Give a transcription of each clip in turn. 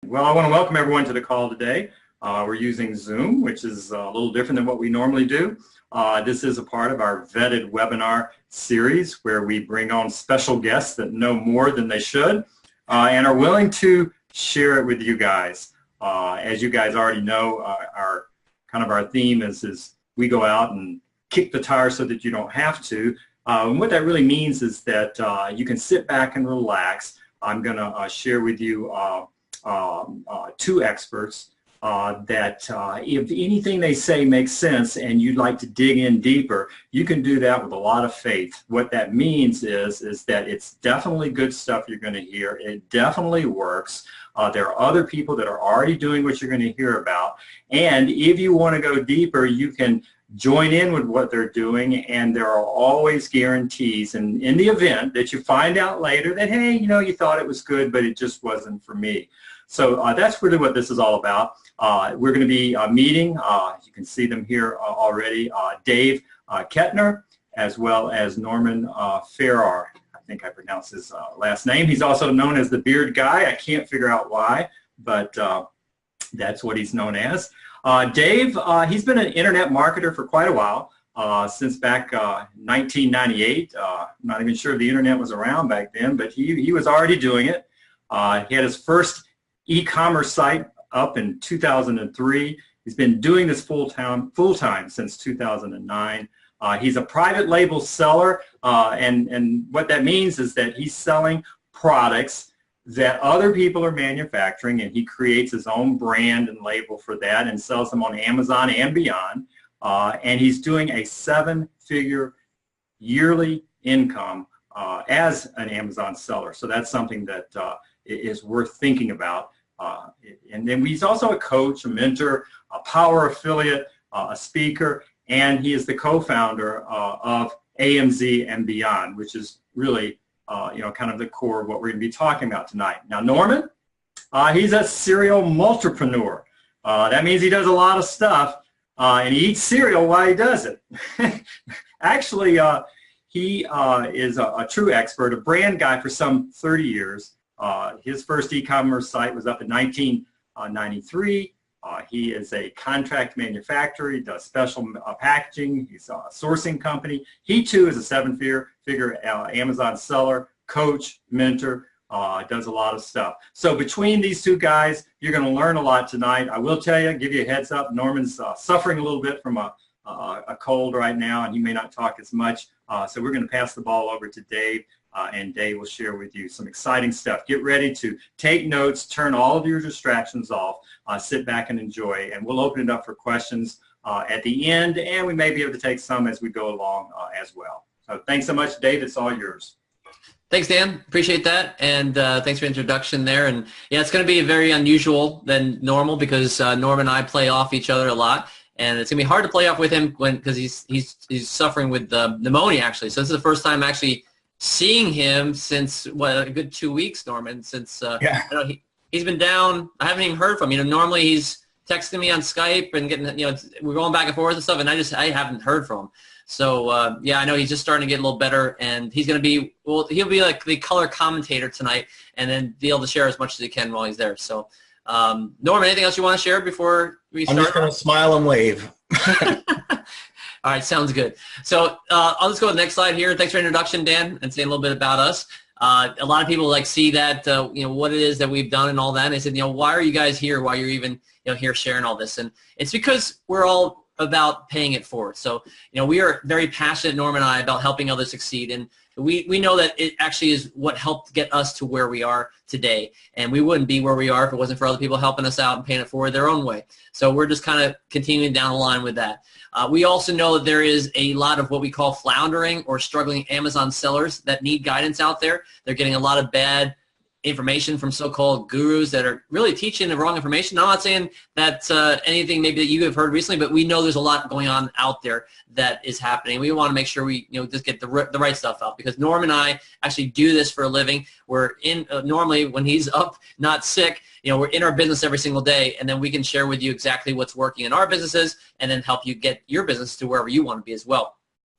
Well, I want to welcome everyone to the call today. We're using Zoom, which is a little different than what we normally do. This is a part of our vetted webinar series where we bring on special guests that know more than they should and are willing to share it with you guys. As you guys already know, our theme is we go out and kick the tires so that you don't have to. And what that really means is that you can sit back and relax. I'm going to share with you two experts that if anything they say makes sense and you'd like to dig in deeper, you can do that with a lot of faith. What that means is that it's definitely good stuff you're going to hear. It definitely works. There are other people that are already doing what you're going to hear about. And if you want to go deeper, you can join in with what they're doing, and there are always guarantees. And in the event that you find out later that, hey, you thought it was good, but it just wasn't for me. So that's really what this is all about. We're going to be meeting, you can see them here already, Dave Kettner, as well as Norman Farrar. I think I pronounced his last name. He's also known as the Beard Guy. I can't figure out why, but that's what he's known as. Dave, he's been an internet marketer for quite a while, since back 1998. I'm not even sure if the internet was around back then, but he was already doing it. He had his first e-commerce site up in 2003. He's been doing this full-time since 2009. He's a private label seller, and what that means is that he's selling products that other people are manufacturing, and he creates his own brand and label for that and sells them on Amazon and beyond. And he's doing a 7-figure yearly income as an Amazon seller. So that's something that is worth thinking about. And then he's also a coach, a mentor, a power affiliate, a speaker, and he is the co-founder of AMZ and Beyond, which is really kind of the core of what we're going to be talking about tonight. Now, Norman, he's a serial multipreneur. That means he does a lot of stuff, and he eats cereal while he does it. Actually, he is a true expert, a brand guy for some 30 years. His first e-commerce site was up in 1993. He is a contract manufacturer. He does special packaging. He's a sourcing company. He, too, is a 7-figure Amazon seller, coach, mentor, does a lot of stuff. So between these two guys, you're going to learn a lot tonight. I will tell you, give you a heads up, Norman's suffering a little bit from a cold right now, and he may not talk as much. So we're going to pass the ball over to Dave. And Dave will share with you some exciting stuff. Get ready to take notes, turn all of your distractions off, sit back and enjoy, and we'll open it up for questions at the end, and we may be able to take some as we go along as well. So thanks so much, Dave. It's all yours. Thanks, Dan. Appreciate that, and thanks for the introduction there. And yeah, it's going to be very unusual than normal because Norm and I play off each other a lot, and it's going to be hard to play off with him because he's suffering with pneumonia, actually. So this is the first time actually seeing him since a good 2 weeks, Norman. Since he's been down, I haven't even heard from him. Normally he's texting me on Skype and getting, we're going back and forth and stuff, and I haven't heard from him. So yeah, I know he's just starting to get a little better, and he's going to be he'll be like the color commentator tonight, and then be able to share as much as he can while he's there. So Norman, anything else you want to share before we start? I'm just going to smile and wave. All right, sounds good. So I'll just go to the next slide here. Thanks for the introduction, Dan, and say a little bit about us. A lot of people see that, what it is that we've done and all that. And they said, why are you guys here? Why you're even, here sharing all this? And it's because we're all about paying it forward. So, we are very passionate, Norm and I, about helping others succeed. And we know that it actually is what helped get us to where we are today. And we wouldn't be where we are if it wasn't for other people helping us out and paying it forward their own way. So we're just kind of continuing down the line with that. We also know that there is a lot of what we call floundering or struggling Amazon sellers that need guidance out there. They're getting a lot of bad information from so-called gurus that are really teaching the wrong information. I'm not saying that anything maybe that you have heard recently, but we know there's a lot going on out there that is happening. We want to make sure we just get the right stuff out, because Norm and I actually do this for a living. We're in normally when he's up, not sick, we're in our business every single day, and then we can share with you exactly what's working in our businesses and then help you get your business to wherever you want to be as well.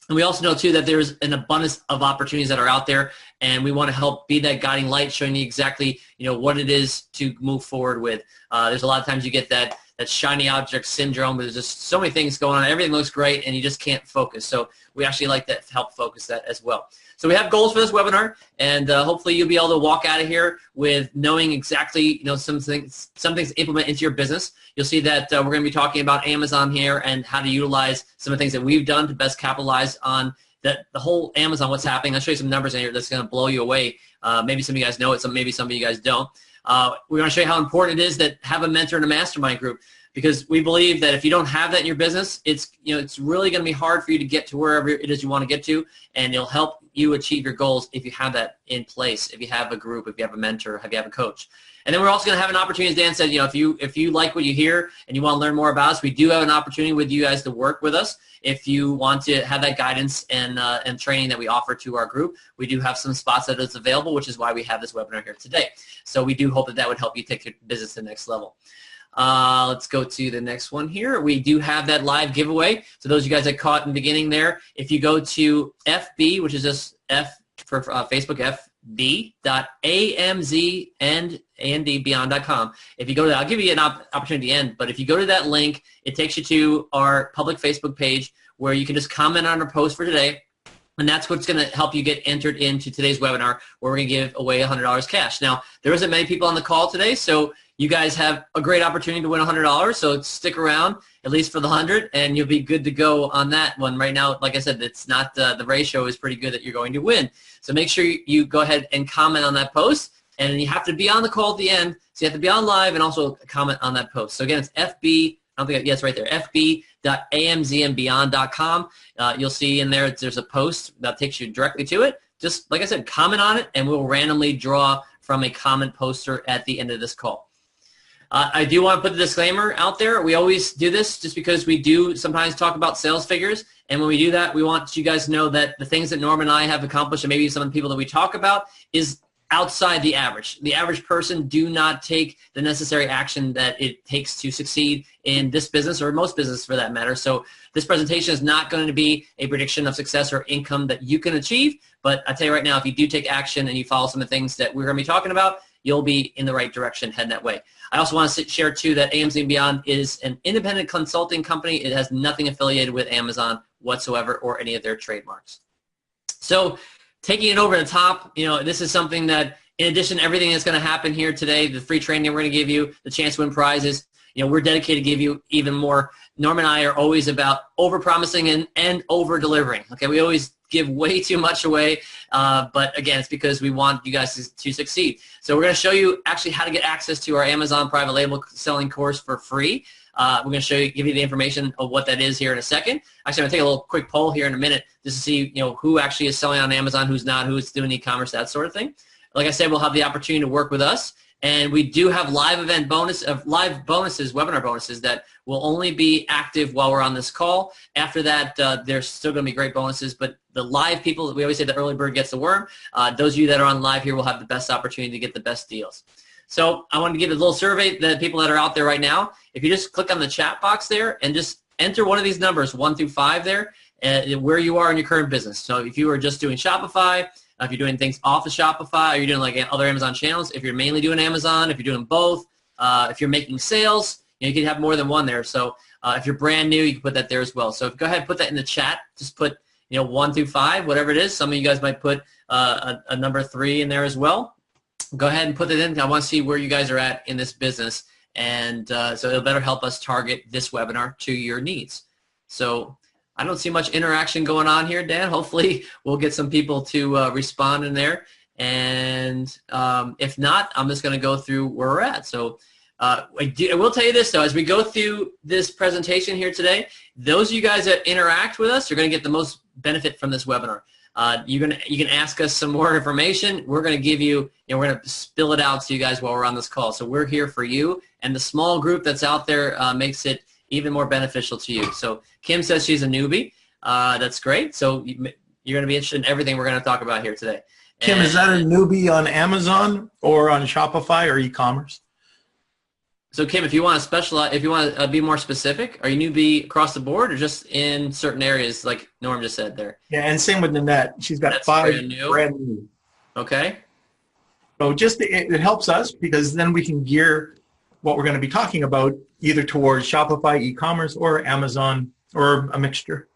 And we also know, too, that there's an abundance of opportunities that are out there, and we want to help be that guiding light, showing you exactly, what it is to move forward with. There's a lot of times you get that shiny object syndrome, but there's just so many things going on. Everything looks great, and you just can't focus. So we actually like to help focus that as well. So we have goals for this webinar, and hopefully you'll be able to walk out of here with knowing exactly, some things to implement into your business. You'll see that we're going to be talking about Amazon here and how to utilize some of the things that we've done to best capitalize on the whole Amazon, what's happening. I'll show you some numbers in here that's going to blow you away. Maybe some of you guys know it, maybe some of you guys don't. We want to show you how important it is that have a mentor in a mastermind group, because we believe that if you don't have that in your business, it's really going to be hard for you to get to wherever it is you want to get to, and it'll help you achieve your goals if you have that in place, if you have a group, if you have a mentor, if you have a coach. And then we're also going to have an opportunity, as Dan said, if you like what you hear and you want to learn more about us, we do have an opportunity with you guys to work with us. If you want to have that guidance and training that we offer to our group, we do have some spots that is available, which is why we have this webinar here today. So we do hope that would help you take your business to the next level. Let's go to the next one here. We do have that live giveaway. So those of you guys that caught in the beginning there, if you go to FB, which is just F for Facebook, fb.amzandbeyond.com. If you go to that, I'll give you an opportunity at the end, but if you go to that link, it takes you to our public Facebook page where you can just comment on our post for today. And that's what's going to help you get entered into today's webinar, where we're going to give away $100 cash. Now, there isn't many people on the call today, so you guys have a great opportunity to win $100. So stick around, at least for the 100, and you'll be good to go on that one. Right now, like I said, it's not the ratio is pretty good that you're going to win. So make sure you go ahead and comment on that post, and you have to be on the call at the end. So you have to be on live and also comment on that post. So again, it's FB. It's right there, fb.amzandbeyond.com. You'll see in there's a post that takes you directly to it. Just like I said, comment on it, and we'll randomly draw from a comment poster at the end of this call. I do want to put the disclaimer out there. We always do this just because we do sometimes talk about sales figures, and when we do that, we want you guys to know that the things that Norm and I have accomplished, and maybe some of the people that we talk about, is outside the average. The average person do not take the necessary action that it takes to succeed in this business, or most business for that matter. So this presentation is not going to be a prediction of success or income that you can achieve, but I tell you right now, if you do take action and you follow some of the things that we're going to be talking about, you'll be in the right direction, heading that way. I also want to share, too, that AMZ and Beyond is an independent consulting company. It has nothing affiliated with Amazon whatsoever or any of their trademarks. So taking it over the top, this is something that, in addition to everything that's going to happen here today, the free training we're going to give you, the chance to win prizes, we're dedicated to give you even more. Norm and I are always about over-promising and over-delivering. Okay, we always give way too much away, but again, it's because we want you guys to succeed. So we're going to show you actually how to get access to our Amazon private label selling course for free. We're going to give you the information of what that is here in a second. Actually, I'm going to take a little quick poll here in a minute just to see who actually is selling on Amazon, who's not, who's doing e-commerce, that sort of thing. Like I said, we'll have the opportunity to work with us. And we do have live bonuses, webinar bonuses that will only be active while we're on this call. After that, there's still going to be great bonuses, but the live people, we always say the early bird gets the worm. Those of you that are on live here will have the best opportunity to get the best deals. So I wanted to give a little survey to the people that are out there right now. If you just click on the chat box there and just enter one of these numbers, 1 through 5 there, where you are in your current business. So if you are just doing Shopify, if you're doing things off of Shopify, or you're doing like other Amazon channels, if you're mainly doing Amazon, if you're doing both, if you're making sales, you can have more than one there. So if you're brand new, you can put that there as well. So go ahead and put that in the chat. Just put 1 through 5, whatever it is. Some of you guys might put a number 3 in there as well. Go ahead and put that in. I want to see where you guys are at in this business, and so it'll better help us target this webinar to your needs. So I don't see much interaction going on here, Dan. Hopefully we'll get some people to respond in there. And if not, I'm just going to go through where we're at. So I will tell you this, though. As we go through this presentation here today, those of you guys that interact with us are going to get the most benefit from this webinar. You can ask us some more information. We're going to give you, we're going to spill it out to you guys while we're on this call. So we're here for you. And the small group that's out there makes it even more beneficial to you. So Kim says she's a newbie. That's great. So you're going to be interested in everything we're going to talk about here today. Kim, is that a newbie on Amazon or on Shopify or e-commerce? So Kim, if you want to specialize, if you want to be more specific, are you newbie across the board or just in certain areas like Norm just said there? Yeah, and same with Nanette. She's got That's 5 brand new. brand new. Okay. So just it helps us because then we can gear what we're going to be talking about either towards Shopify, e-commerce, or Amazon, or a mixture.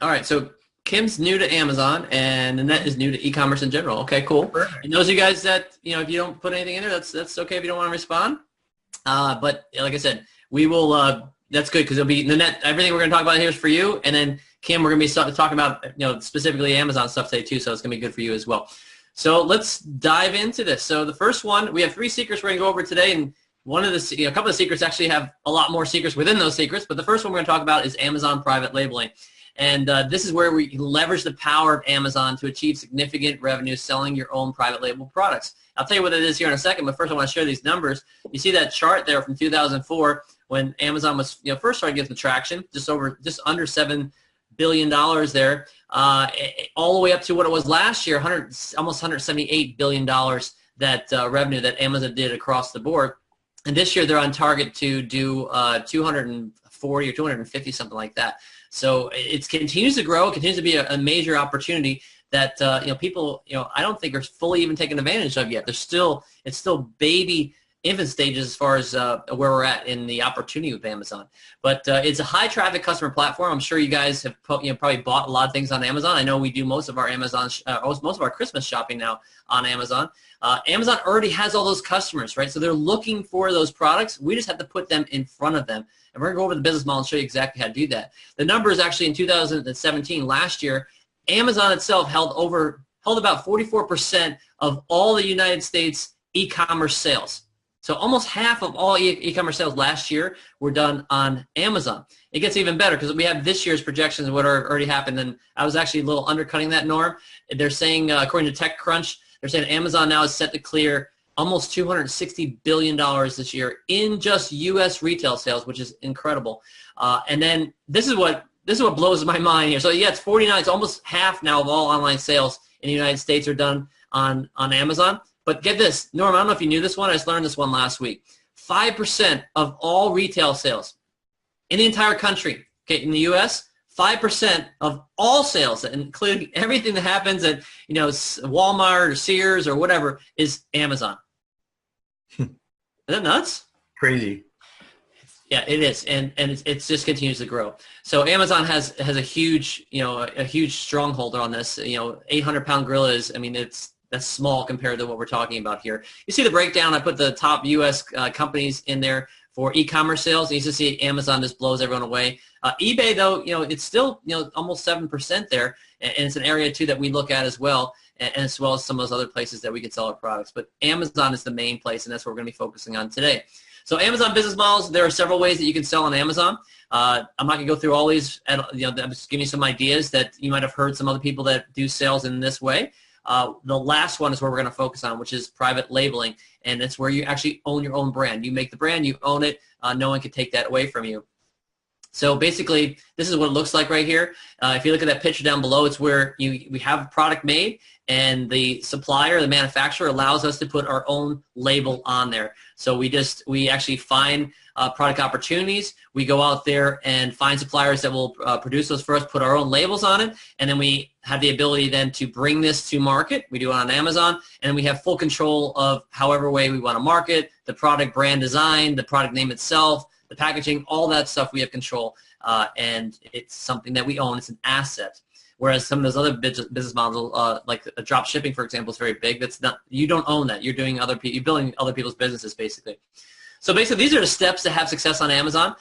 All right. So Kim's new to Amazon and Nanette is new to e-commerce in general. Okay, cool. Perfect. And those of you guys that, if you don't put anything in there, that's okay if you don't want to respond. But like I said, we will, that's good because it'll be, Nanette, everything we're going to talk about here is for you. And then Kim, we're going to be talking about, specifically Amazon stuff today too. So it's going to be good for you as well. So let's dive into this. So the first one, we have 3 secrets we're going to go over today. And one of the, a couple of secrets actually have a lot more secrets within those secrets. But the first one we're going to talk about is Amazon private labeling. And this is where we leverage the power of Amazon to achieve significant revenue selling your own private label products. I'll tell you what it is here in a second, but first I want to share these numbers. You see that chart there from 2004 when Amazon was first started getting some traction, just under $7 billion there, all the way up to what it was last year, almost $178 billion that revenue that Amazon did across the board. And this year they're on target to do 240 or 250, something like that. So it continues to grow. It continues to be a major opportunity that people I don't think are fully even taken advantage of yet. It's still baby infant stages as far as where we're at in the opportunity with Amazon. But it's a high traffic customer platform. I'm sure you guys have probably bought a lot of things on Amazon. I know we do most of our most of our Christmas shopping now on Amazon. Amazon already has all those customers, right? So they're looking for those products. We just have to put them in front of them. And we're going to go over the business model and show you exactly how to do that. The numbers actually in 2017, last year, Amazon itself held about 44% of all the United States e-commerce sales. So almost half of all e-commerce sales last year were done on Amazon. It gets even better because we have this year's projections of what already happened, and I was actually a little undercutting that norm. They're saying, according to TechCrunch, they're saying Amazon now is set to clear almost $260 billion this year in just U.S. retail sales, which is incredible. And then this is what blows my mind here. So yeah, it's 49. It's almost half now of all online sales in the United States are done on Amazon. But get this, Norm, I don't know if you knew this one. I just learned this one last week. 5% of all retail sales in the entire country, okay, in the U.S., 5% of all sales, including everything that happens at Walmart or Sears or whatever, is Amazon. Isn't that nuts? Crazy. Yeah, it is, and it just continues to grow. So Amazon has a huge stronghold on this. 800-pound gorilla is. I mean, that's small compared to what we're talking about here. You see the breakdown. I put the top U.S. Companies in there for e-commerce sales. And you just see Amazon just blows everyone away. eBay, though, it's still almost 7% there, and it's an area too that we look at as well, and as well as some of those other places that we can sell our products. But Amazon is the main place, and that's what we're going to be focusing on today. So Amazon business models, there are several ways that you can sell on Amazon. I'm not going to go through all these. I'm just giving you some ideas that you might have heard some other people that do sales in this way. The last one is where we're going to focus on, which is private labeling, and it's where you actually own your own brand. You make the brand, you own it. No one can take that away from you. So basically, this is what it looks like right here. If you look at that picture down below, it's where we have a product made, and the supplier, the manufacturer, allows us to put our own label on there. So we actually find product opportunities. We go out there and find suppliers that will produce those for us, put our own labels on it, and then we have the ability then to bring this to market. We do it on Amazon, and we have full control of however way we want to market, the product brand design, the product name itself, the packaging, all that stuff we have control, and it's something that we own. It's an asset. Whereas some of those other business models, like drop shipping, for example, is very big. You don't own that. You're doing you're building other people's businesses, basically. So basically, these are the steps to have success on Amazon.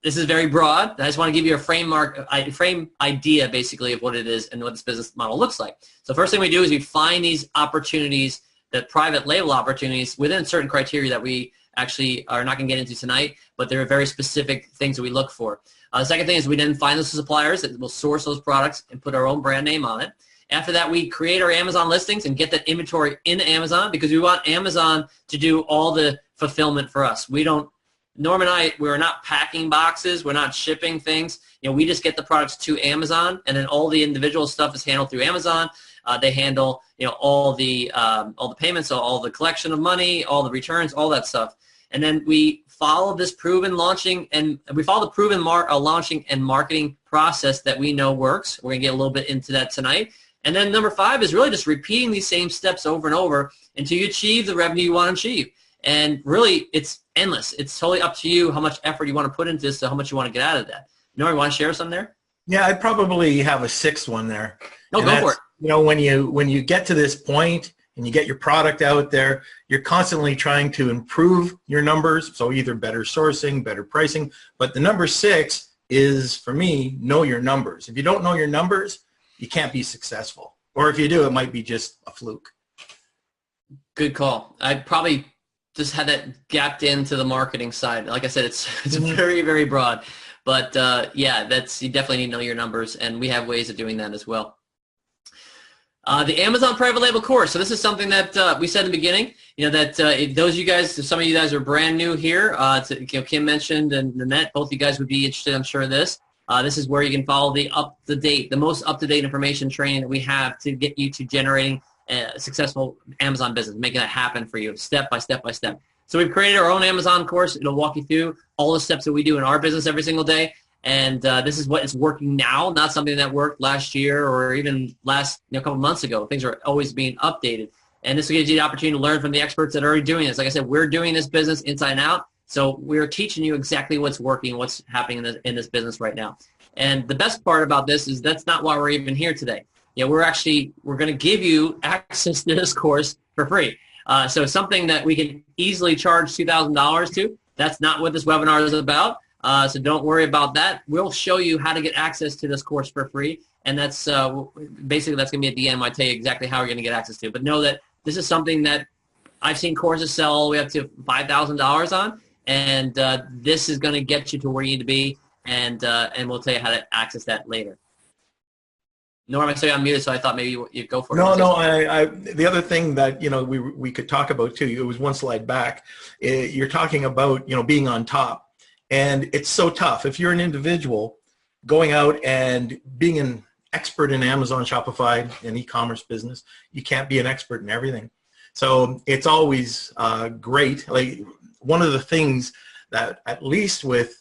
This is very broad. I just want to give you a frame idea, basically, of what it is and what this business model looks like. So first thing we do is we find these opportunities, the private label opportunities, within certain criteria that we actually are not going to get into tonight, but there are very specific things that we look for. The second thing is we then find those suppliers that will source those products and put our own brand name on it. After that, we create our Amazon listings and get that inventory into Amazon because we want Amazon to do all the fulfillment for us. Norm and I, we're not packing boxes. We're not shipping things. We just get the products to Amazon, and then all the individual stuff is handled through Amazon. They handle, all the payments, so all the collection of money, all the returns, all that stuff. And then we follow this proven launching, and we follow the proven launching and marketing process that we know works. We're going to get a little bit into that tonight. And then number 5 is really just repeating these same steps over and over until you achieve the revenue you want to achieve. And really, it's endless. It's totally up to you how much effort you want to put into this, so how much you want to get out of that. Norm, you want to share some there? Yeah, I'd probably have a 6th one there. No, go for it. You know, when you get to this point and you get your product out there, you're constantly trying to improve your numbers. So either better sourcing, better pricing. But the number 6 is, for me, know your numbers. If you don't know your numbers, you can't be successful. Or if you do, it might be just a fluke. Good call. I probably just had that gapped into the marketing side. Like I said, it's very, very broad. But yeah, you definitely need to know your numbers, and we have ways of doing that as well. The Amazon private label course. So this is something that we said in the beginning. You know that if those of you guys, if some of you guys are brand new here, Kim mentioned and Nanette, both of you guys would be interested, I'm sure, in this. This is where you can follow the most up-to-date information training that we have to get you to generating a successful Amazon business, making that happen for you step by step by step. So we've created our own Amazon course. It'll walk you through all the steps that we do in our business every single day. And this is what is working now, not something that worked last year or even last couple months ago. Things are always being updated. And this gives you the opportunity to learn from the experts that are already doing this. Like I said, we're doing this business inside and out. So we're teaching you exactly what's working, what's happening in this business right now. And the best part about this is that's not why we're even here today. We're going to give you access to this course for free. So something that we can easily charge $2,000 to, that's not what this webinar is about. So don't worry about that. We'll show you how to get access to this course for free. And that's basically that's going to be at the end when I tell you exactly how you're going to get access to it. But know that this is something that I've seen courses sell all the way up to $5,000 on. And this is going to get you to where you need to be. And we'll tell you how to access that later. Norm, I saw you unmuted, so I thought maybe you'd go for it. No. The other thing that we could talk about too. It was one slide back. You're talking about being on top, and it's so tough if you're an individual going out and being an expert in Amazon, Shopify, and e-commerce business. You can't be an expert in everything. So it's always great. Like one of the things that, at least with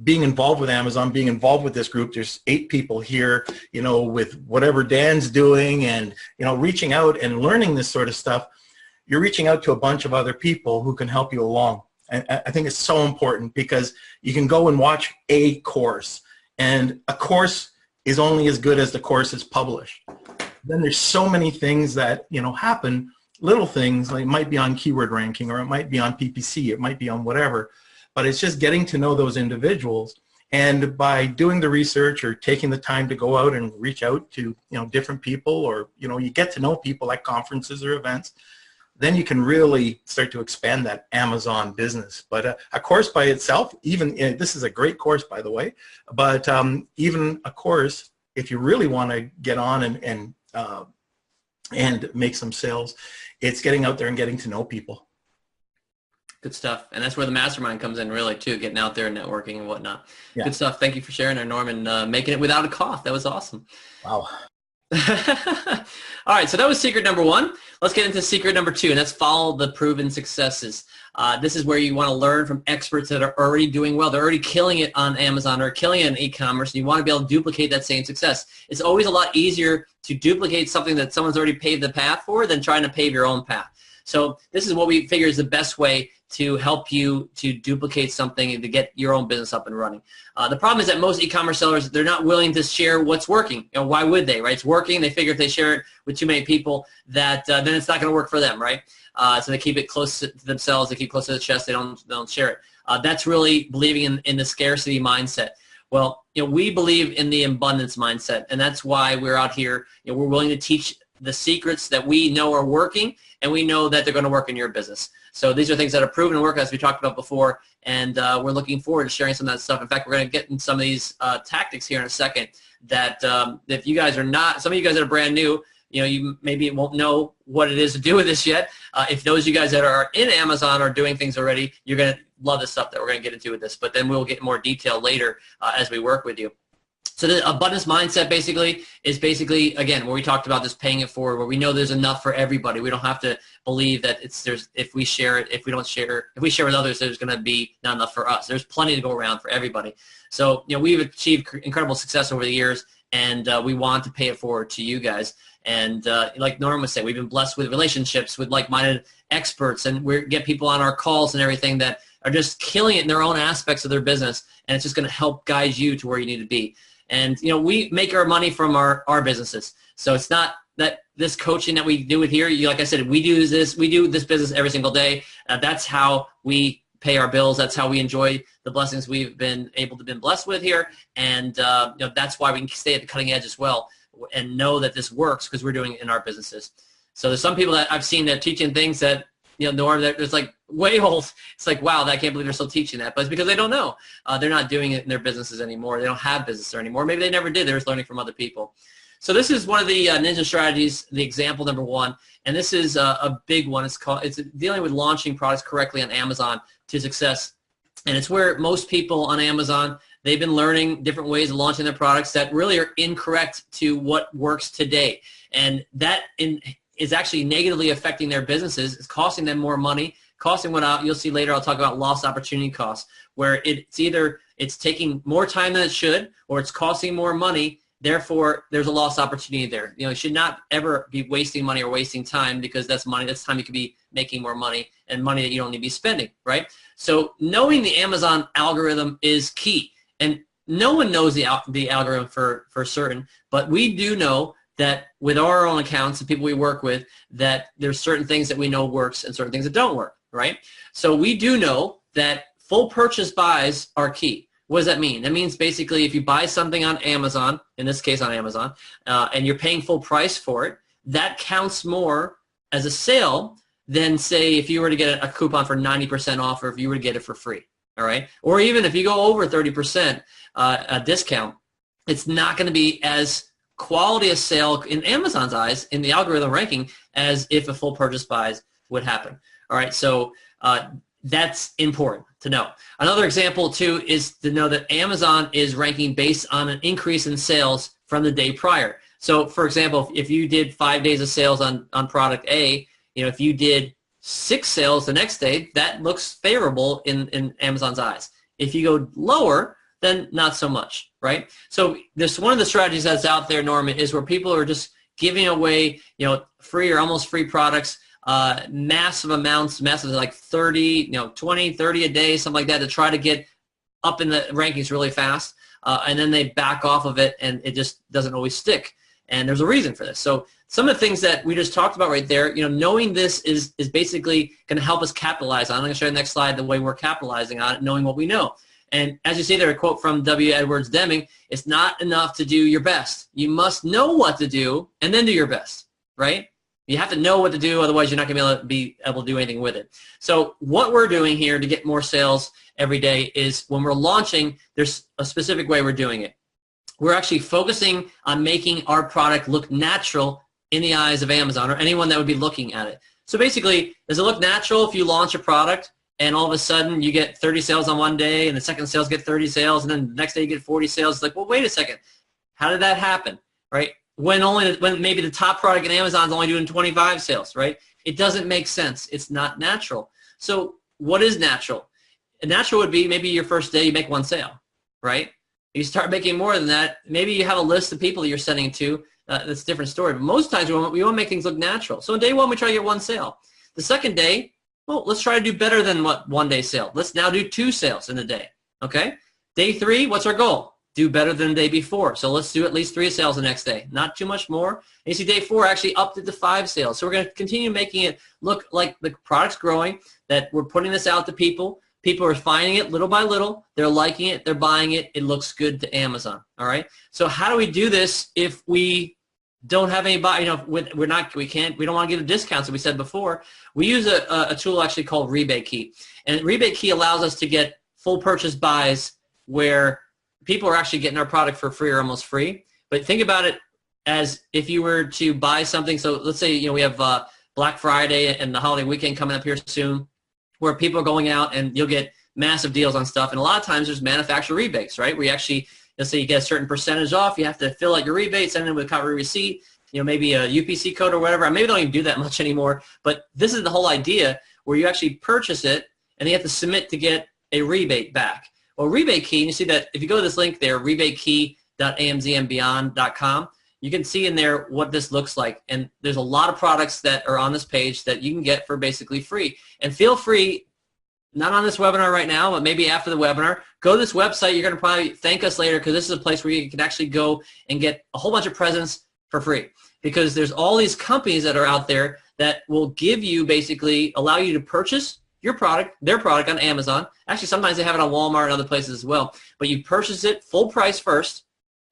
being involved with Amazon, being involved with this group, there's 8 people here, with whatever Dan's doing and, reaching out and learning this sort of stuff, you're reaching out to a bunch of other people who can help you along. And I think it's so important because you can go and watch a course, and a course is only as good as the course is published. Then there's so many things that, happen, little things, like it might be on keyword ranking, or it might be on PPC, it might be on whatever. But it's just getting to know those individuals, and by doing the research or taking the time to go out and reach out to different people, or you get to know people at conferences or events, then you can really start to expand that Amazon business. But a course by itself, even this is a great course, by the way, but even a course, if you really want to get on and make some sales, it's getting out there and getting to know people. Good stuff. And that's where the mastermind comes in, really, too, getting out there and networking and whatnot. Yeah. Good stuff. Thank you for sharing there, Norman, making it without a cough. That was awesome. Wow. All right, so that was secret number 1. Let's get into secret number 2, and that's follow the proven successes. This is where you want to learn from experts that are already doing well. They're already killing it on Amazon or killing it in e-commerce, and you want to be able to duplicate that same success. It's always a lot easier to duplicate something that someone's already paved the path for than trying to pave your own path. So this is what we figure is the best way to help you to duplicate something and to get your own business up and running. The problem is that most e-commerce sellers, they're not willing to share what's working. Why would they, right? It's working. They figure if they share it with too many people that then it's not going to work for them, right? So they keep it close to themselves. They keep close to the chest. They don't share it. That's really believing in the scarcity mindset. Well, we believe in the abundance mindset, and that's why we're out here. We're willing to teach the secrets that we know are working, and we know that they're going to work in your business. So these are things that are proven to work, as we talked about before, and we're looking forward to sharing some of that stuff. In fact, we're going to get in some of these tactics here in a second that if you guys are not, some of you guys that are brand new, you maybe won't know what it is to do with this yet. If those of you guys that are in Amazon are doing things already, you're going to love the stuff that we're going to get into with this. But then we'll get more detail later as we work with you. So the abundance mindset basically is again, where we talked about this paying it forward, where we know there's enough for everybody. We don't have to believe that if we share it, if we share with others, there's going to be not enough for us. There's plenty to go around for everybody. So, we've achieved incredible success over the years, and we want to pay it forward to you guys. And like Norm would say, we've been blessed with relationships with like-minded experts, and we get people on our calls and everything that are just killing it in their own aspects of their business, and it's just going to help guide you to where you need to be. And, we make our money from our businesses. So it's not that this coaching that we do with here, like I said, we do this business every single day. That's how we pay our bills. That's how we enjoy the blessings we've been able to be blessed with here. And, that's why we can stay at the cutting edge as well and know that this works because we're doing it in our businesses. So there's some people that I've seen that teaching things that, Norm, there's like way old. It's like, wow, I can't believe they're still teaching that. But it's because they don't know. They're not doing it in their businesses anymore. They don't have business there anymore. Maybe they never did. They're just learning from other people. So this is one of the ninja strategies, the example number 1. And this is a big one. It's dealing with launching products correctly on Amazon to success. And it's where most people on Amazon, they've been learning different ways of launching their products that really are incorrect to what works today. And that is actually negatively affecting their businesses. It's costing them more money, costing what you'll see later. I'll talk about lost opportunity costs, where it's either it's taking more time than it should, or it's costing more money. Therefore, there's a lost opportunity there. You should not ever be wasting money or wasting time, because that's money. That's time you could be making more money, and money that you don't need to be spending, right? So knowing the Amazon algorithm is key. And no one knows the algorithm for certain, but we do know that with our own accounts, the people we work with, that there's certain things that we know works and certain things that don't work, right? So we do know that full purchase buys are key. What does that mean? That means basically if you buy something on Amazon, in this case on Amazon, and you're paying full price for it, that counts more as a sale than, say, if you were to get a coupon for 90% off, or if you were to get it for free, all right? Or even if you go over 30% a discount, it's not going to be as quality a sale in Amazon's eyes, in the algorithm ranking, as if a full purchase buys would happen. All right, so that's important to know. Another example, too, is to know that Amazon is ranking based on an increase in sales from the day prior. So, for example, if you did 5 days of sales on product A, if you did 6 sales the next day, that looks favorable in Amazon's eyes. If you go lower, then not so much, right? So this one of the strategies that's out there, Norman, is where people are just giving away, free or almost free products, massive amounts, like 30, 20, 30 a day, something like that, to try to get up in the rankings really fast. And then they back off of it, and it just doesn't always stick. And there's a reason for this. So some of the things that we just talked about right there, knowing this is basically going to help us capitalize on. I'm going to show you the next slide, the way we're capitalizing on it, knowing what we know. And as you see there, a quote from W. Edwards Deming, it's not enough to do your best. You must know what to do and then do your best, right? You have to know what to do, otherwise you're not going to be able to do anything with it. So what we're doing here to get more sales every day is, when we're launching, there's a specific way we're doing it. We're actually focusing on making our product look natural in the eyes of Amazon, or anyone that would be looking at it. So basically, does it look natural if you launch a product and all of a sudden you get 30 sales on one day, and the second sales get 30 sales, and then the next day you get 40 sales? It's like, well, wait a second. How did that happen, right? When maybe the top product in Amazon is only doing 25 sales, right? It doesn't make sense. It's not natural. So what is natural? Natural would be maybe your first day you make 1 sale, right? You start making more than that. Maybe you have a list of people that you're sending it to. That's a different story. But most times we want to make things look natural. So on day 1, we try to get 1 sale. The second day, well, let's try to do better than what 1 day sale. Let's now do 2 sales in a day, okay? Day 3, what's our goal? Do better than the day before. So let's do at least 3 sales the next day. Not too much more. And you see day 4 actually upped it to 5 sales. So we're going to continue making it look like the product's growing, that we're putting this out to people. People are finding it little by little. They're liking it. They're buying it. It looks good to Amazon, all right? So how do we do this if we don't have any buy? We don't want to give a discount, as we said before. We use a tool actually called Rebate Key. And Rebate Key allows us to get full purchase buys where people are actually getting our product for free or almost free. But think about it as if you were to buy something. So let's say we have Black Friday and the holiday weekend coming up here soon, where people are going out and you'll get massive deals on stuff. And a lot of times there's manufacturer rebates, right? We actually let's say you get a certain percentage off, you have to fill out your rebate, send in with a copy receipt, maybe a UPC code or whatever. Maybe they don't even do that much anymore, but this is the whole idea where you actually purchase it and you have to submit to get a rebate back. Well, Rebate Key, and you see that if you go to this link there, rebatekey.amzmbeyond.com, you can see in there what this looks like. And there's a lot of products that are on this page that you can get for basically free. And feel free, not on this webinar right now, but maybe after the webinar, go to this website. You're going to probably thank us later because this is a place where you can actually go and get a whole bunch of presents for free. Because there's all these companies that are out there that will give you, basically allow you to purchase your product, their product on Amazon. Actually, sometimes they have it on Walmart and other places as well. But you purchase it full price first,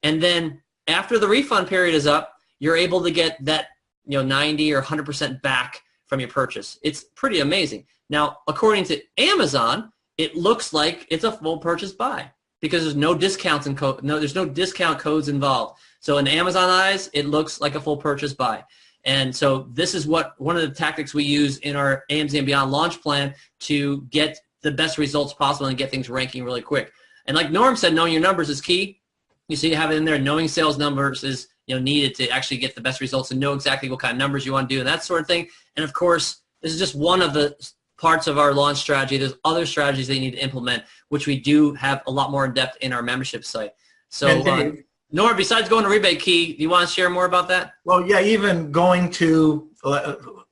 and then after the refund period is up, you're able to get that 90 or 100% back from your purchase. It's pretty amazing. Now, according to Amazon, it looks like it's a full purchase buy because there's no discounts and there's no discount codes involved. So in Amazon eyes, it looks like a full purchase buy. And so this is one of the tactics we use in our AMZ and Beyond launch plan to get the best results possible and get things ranking really quick. And like Norm said, knowing your numbers is key. You see you have it in there. Knowing sales numbers is needed to actually get the best results and know exactly what kind of numbers you want to do and that sort of thing. And of course, this is just one of the parts of our launch strategy. There's other strategies that you need to implement, which we do have a lot more in depth in our membership site. So Norm, besides going to Rebate Key, do you want to share more about that? Well, yeah, even going to,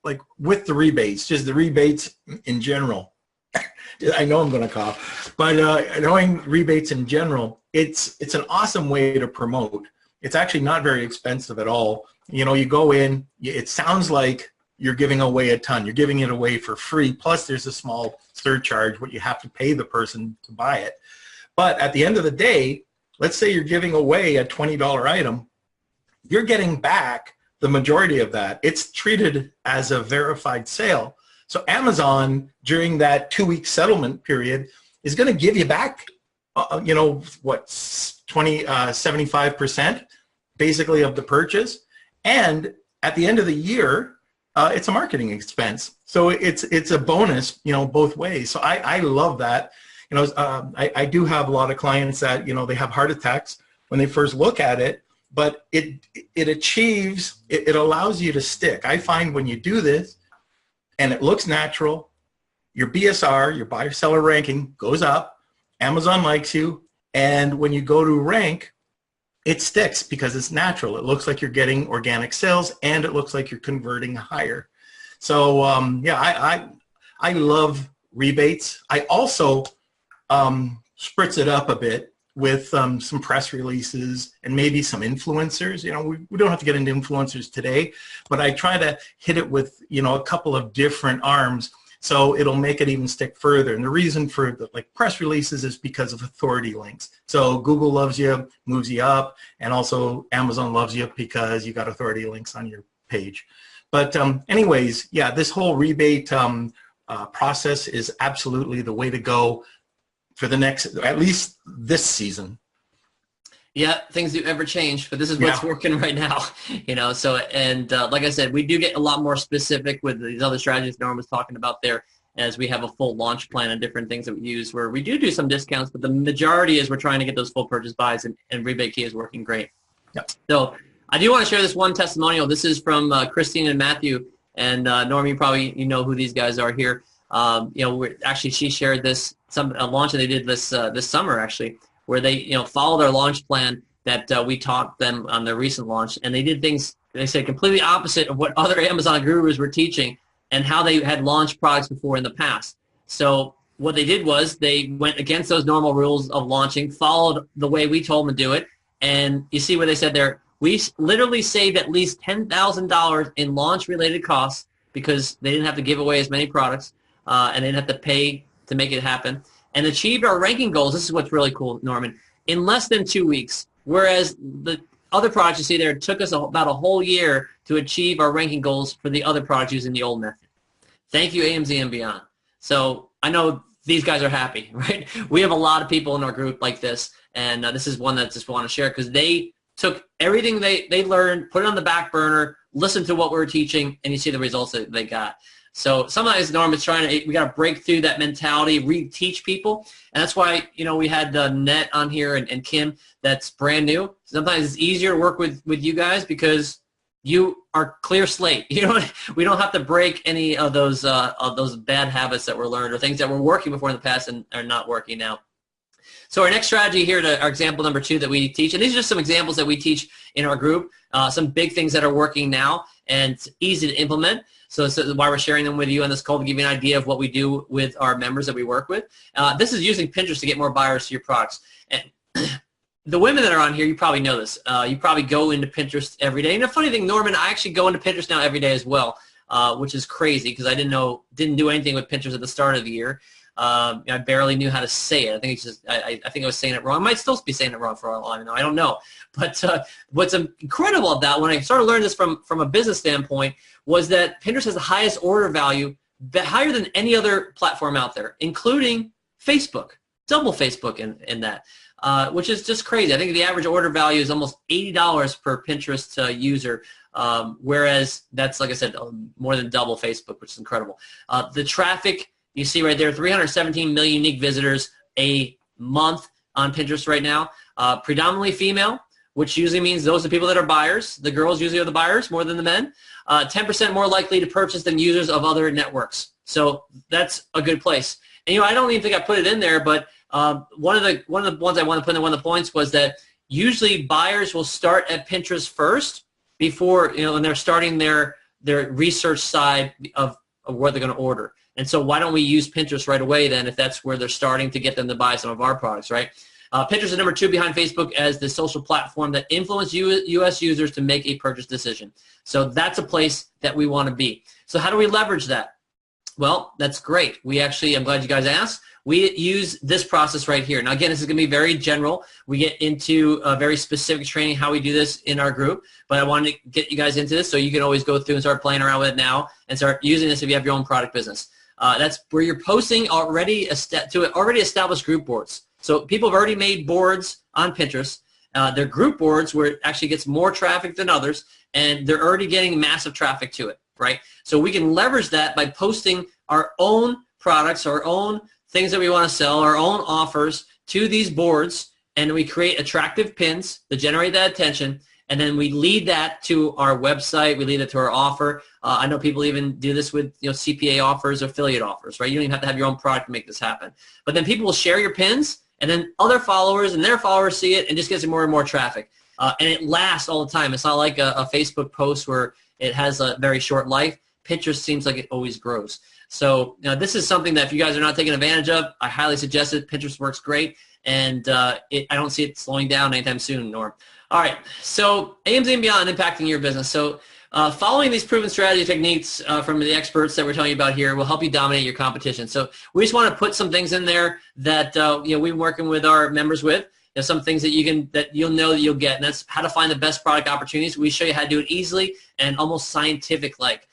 like with the rebates, just the rebates in general. I know I'm going to cough, but knowing rebates in general, it's an awesome way to promote. It's actually not very expensive at all. You go in, it sounds like you're giving away a ton. You're giving it away for free, plus there's a small surcharge, what you have to pay the person to buy it. But at the end of the day, let's say you're giving away a $20 item, you're getting back the majority of that. It's treated as a verified sale. So Amazon, during that 2-week settlement period, is going to give you back, 75% basically of the purchase. And at the end of the year, it's a marketing expense. So it's a bonus, both ways. So I love that. I do have a lot of clients that, they have heart attacks when they first look at it, but it allows you to stick. I find when you do this and it looks natural, your BSR, your buyer seller ranking goes up, Amazon likes you, and when you go to rank, it sticks because it's natural. It looks like you're getting organic sales and it looks like you're converting higher. So I love rebates. I also spritz it up a bit with some press releases and maybe some influencers. We don't have to get into influencers today, but I try to hit it with, a couple of different arms so it'll make it even stick further. And the reason for the press releases is because of authority links. So Google loves you, moves you up, and also Amazon loves you because you got authority links on your page. But anyways, yeah, this whole rebate process is absolutely the way to go for the next, at least this season. Yeah, things do ever change, but this is what's working right now, So, and like I said, we do get a lot more specific with these other strategies Norm was talking about there, as we have a full launch plan and different things that we use where we do some discounts, but the majority is we're trying to get those full purchase buys, and Rebate Key is working great. Yep. So I do want to share this one testimonial. This is from Christine and Matthew, and Norm, you probably who these guys are here. Actually, she shared this a launch that they did this summer actually, where they followed our launch plan that we taught them on their recent launch, and they did things they said completely opposite of what other Amazon gurus were teaching and how they had launched products before in the past. So what they did was they went against those normal rules of launching, followed the way we told them to do it, and you see what they said there. We literally saved at least $10,000 in launch-related costs because they didn't have to give away as many products, and they didn't have to pay to make it happen, and achieved our ranking goals. This is what's really cool, Norman, in less than 2 weeks, whereas the other products you see there took us about a whole year to achieve our ranking goals for the other products using the old method. Thank you, AMZ and Beyond. So I know these guys are happy, right? We have a lot of people in our group like this, and this is one that I just want to share because they took everything they learned, put it on the back burner, listened to what we were teaching, and you see the results that they got. So sometimes, Norm, it's we got to break through that mentality, re-teach people. And that's why, we had Net on here and Kim that's brand new. Sometimes it's easier to work with you guys because you are clear slate. We don't have to break any of those bad habits that were learned or things that were working before in the past and are not working now. So our next strategy here, our example number 2 that we teach, and these are just some examples that we teach in our group, some big things that are working now and it's easy to implement. So this is why we're sharing them with you on this call to give you an idea of what we do with our members that we work with. This is using Pinterest to get more buyers to your products. And the women that are on here, you probably know this. You probably go into Pinterest every day. And the funny thing, Norman, I actually go into Pinterest now every day as well, which is crazy because I didn't do anything with Pinterest at the start of the year. I barely knew how to say it. I think it's just I think I was saying it wrong. I might still be saying it wrong for all I know. I don't know. But what's incredible about when I started learning this from a business standpoint was that Pinterest has the highest order value, higher than any other platform out there, including Facebook. Double Facebook in that, which is just crazy. I think the average order value is almost $80 per Pinterest user, whereas that's, like I said, more than double Facebook, which is incredible. The traffic, you see right there, 317 million unique visitors a month on Pinterest right now. Predominantly female, which usually means those are the people that are buyers. The girls usually are the buyers more than the men. 10% more likely to purchase than users of other networks. So that's a good place. And I don't even think I put it in there, but one of the ones I want to put in one of the points was that usually buyers will start at Pinterest first before when they're starting their research side of what they're going to order. And so why don't we use Pinterest right away then if that's where they're starting to get them to buy some of our products, right? Pinterest is number 2 behind Facebook as the social platform that influences U.S. users to make a purchase decision. So that's a place that we want to be. So how do we leverage that? Well, that's great. I'm glad you guys asked. We use this process right here. Now, again, this is going to be very general. We get into very specific training, how we do this in our group, but I wanted to get you guys into this so you can always go through and start playing around with it now and start using this if you have your own product business. That's where you're posting to already established group boards. So people have already made boards on Pinterest. They're group boards where it actually gets more traffic than others, and they're already getting massive traffic to it, right? So we can leverage that by posting our own products, our own things that we want to sell, our own offers to these boards, and we create attractive pins to generate that attention, and then we lead that to our website. We lead it to our offer. I know people even do this with CPA offers, affiliate offers, right? You don't even have to have your own product to make this happen. But then people will share your pins, and then other followers and their followers see it and just gets more and more traffic. And it lasts all the time. It's not like a Facebook post where it has a very short life. Pinterest seems like it always grows. So this is something that if you guys are not taking advantage of, I highly suggest it. Pinterest works great, and I don't see it slowing down anytime soon, Norm. All right, so AMZ and Beyond impacting your business. So following these proven strategy techniques from the experts that we're telling you about here will help you dominate your competition. So we just want to put some things in there that we've been working with our members with. Some things that you'll know that you'll get, and that's how to find the best product opportunities. We show you how to do it easily and almost scientific-like.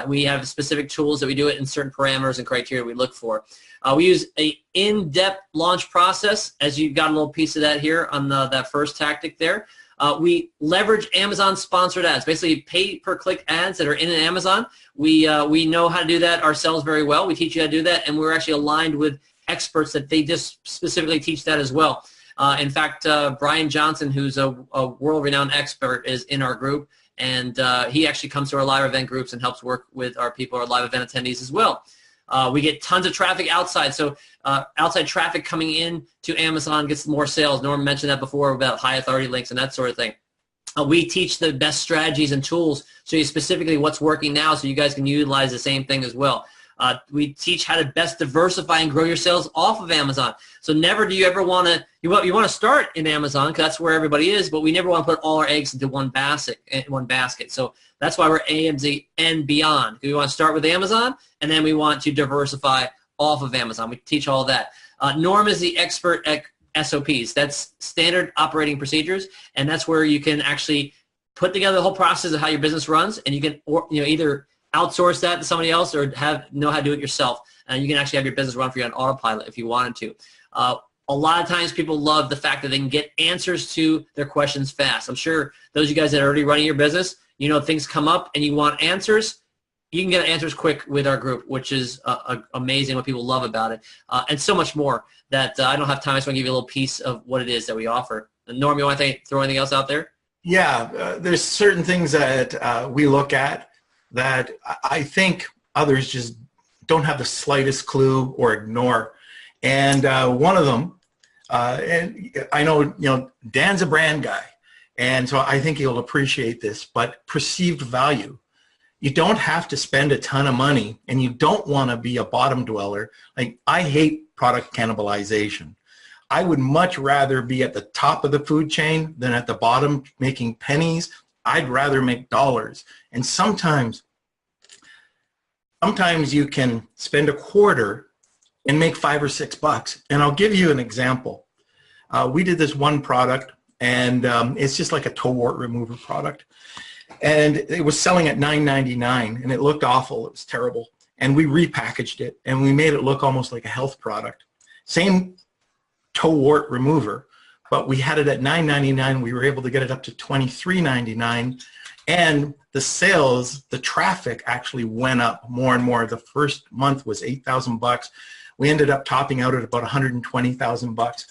We have specific tools that we do it in certain parameters and criteria we look for. We use an in-depth launch process, as you got a little piece of that here on that first tactic there. We leverage Amazon sponsored ads, basically pay-per-click ads that are in an Amazon. We know how to do that ourselves very well. We teach you how to do that, and we're actually aligned with experts that they just specifically teach that as well. In fact, Brian Johnson, who's a world-renowned expert, is in our group, and he actually comes to our live event groups and helps work with our people, our live event attendees as well. We get tons of traffic outside, so outside traffic coming in to Amazon gets more sales. Norm mentioned that before about high authority links and that sort of thing. We teach the best strategies and tools, show you specifically what's working now so you guys can utilize the same thing as well. We teach how to best diversify and grow your sales off of Amazon. So never do you ever want to, you want to start in Amazon because that's where everybody is, but we never want to put all our eggs into one basket. So that's why we're AMZ and Beyond. We want to start with Amazon, and then we want to diversify off of Amazon. We teach all that. Norm is the expert at SOPs. That's standard operating procedures, and that's where you can actually put together the whole process of how your business runs, and you can either outsource that to somebody else or know how to do it yourself. And you can actually have your business run for you on autopilot if you wanted to. A lot of times people love the fact that they can get answers to their questions fast. I'm sure those of you guys that are already running your business, things come up and you want answers. You can get answers quick with our group, which is amazing what people love about it, and so much more that I don't have time. I just want to give you a little piece of what it is that we offer. And Norm, you want to throw anything else out there? Yeah, there's certain things that we look at that I think others just don't have the slightest clue or ignore. And one of them, and I know, Dan's a brand guy, and so I think he'll appreciate this, but perceived value. You don't have to spend a ton of money, and you don't want to be a bottom dweller. Like, I hate product cannibalization. I would much rather be at the top of the food chain than at the bottom making pennies. I'd rather make dollars. And sometimes you can spend a quarter and make $5 or $6. And I'll give you an example. We did this one product, and it's just like a toe wart remover product. And it was selling at $9.99, and it looked awful. It was terrible. And we repackaged it, and we made it look almost like a health product. Same toe wart remover, but we had it at $9.99. We were able to get it up to $23.99. And the sales, the traffic actually went up more and more. The first month was $8,000. We ended up topping out at about $120,000.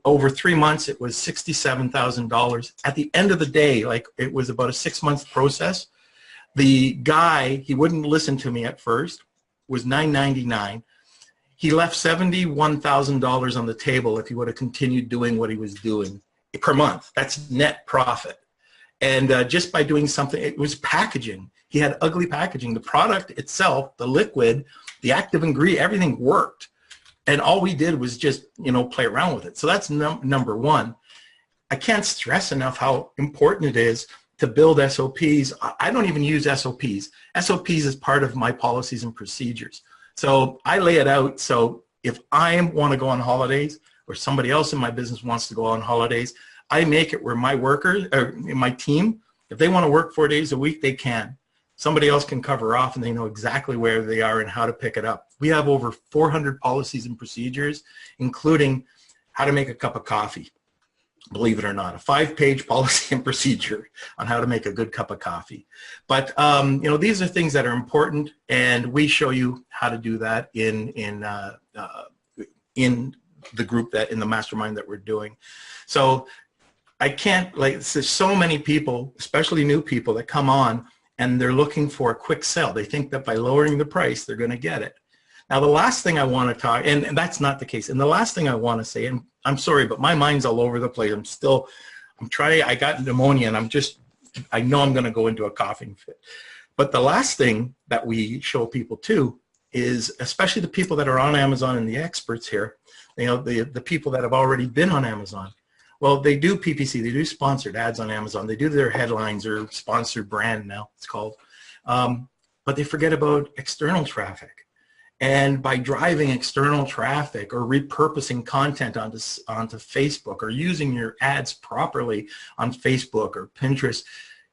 Over 3 months, it was $67,000. At the end of the day, like, it was about a 6-month process. The guy, he wouldn't listen to me at first, was $9.99. He left $71,000 on the table if he would have continued doing what he was doing per month. That's net profit. And just by doing something, it was packaging. He had ugly packaging. The product itself, the liquid, the active ingredient, everything worked. And all we did was just, play around with it. So that's number one. I can't stress enough how important it is to build SOPs. I don't even use SOPs. SOPs is part of my policies and procedures. So I lay it out. So if I want to go on holidays, or somebody else in my business wants to go on holidays, I make it where my workers, or my team, if they want to work 4 days a week, they can. Somebody else can cover off, and they know exactly where they are and how to pick it up. We have over 400 policies and procedures, including how to make a cup of coffee. Believe it or not, a 5-page policy and procedure on how to make a good cup of coffee. But these are things that are important, and we show you how to do that in the group, that in the mastermind that we're doing. So I can't, there's so many people, especially new people, that come on and they're looking for a quick sell. They think that by lowering the price, they're going to get it. Now, the last thing I want to talk, and that's not the case. And the last thing I want to say, and I'm sorry, but my mind's all over the place. I got pneumonia, and I know I'm going to go into a coughing fit. But the last thing that we show people too is, especially the people that are on Amazon and the experts here, the people that have already been on Amazon. Well, they do PPC, they do sponsored ads on Amazon, they do their headlines, or sponsored brand now it's called, but they forget about external traffic. And by driving external traffic, or repurposing content onto Facebook, or using your ads properly on Facebook or Pinterest,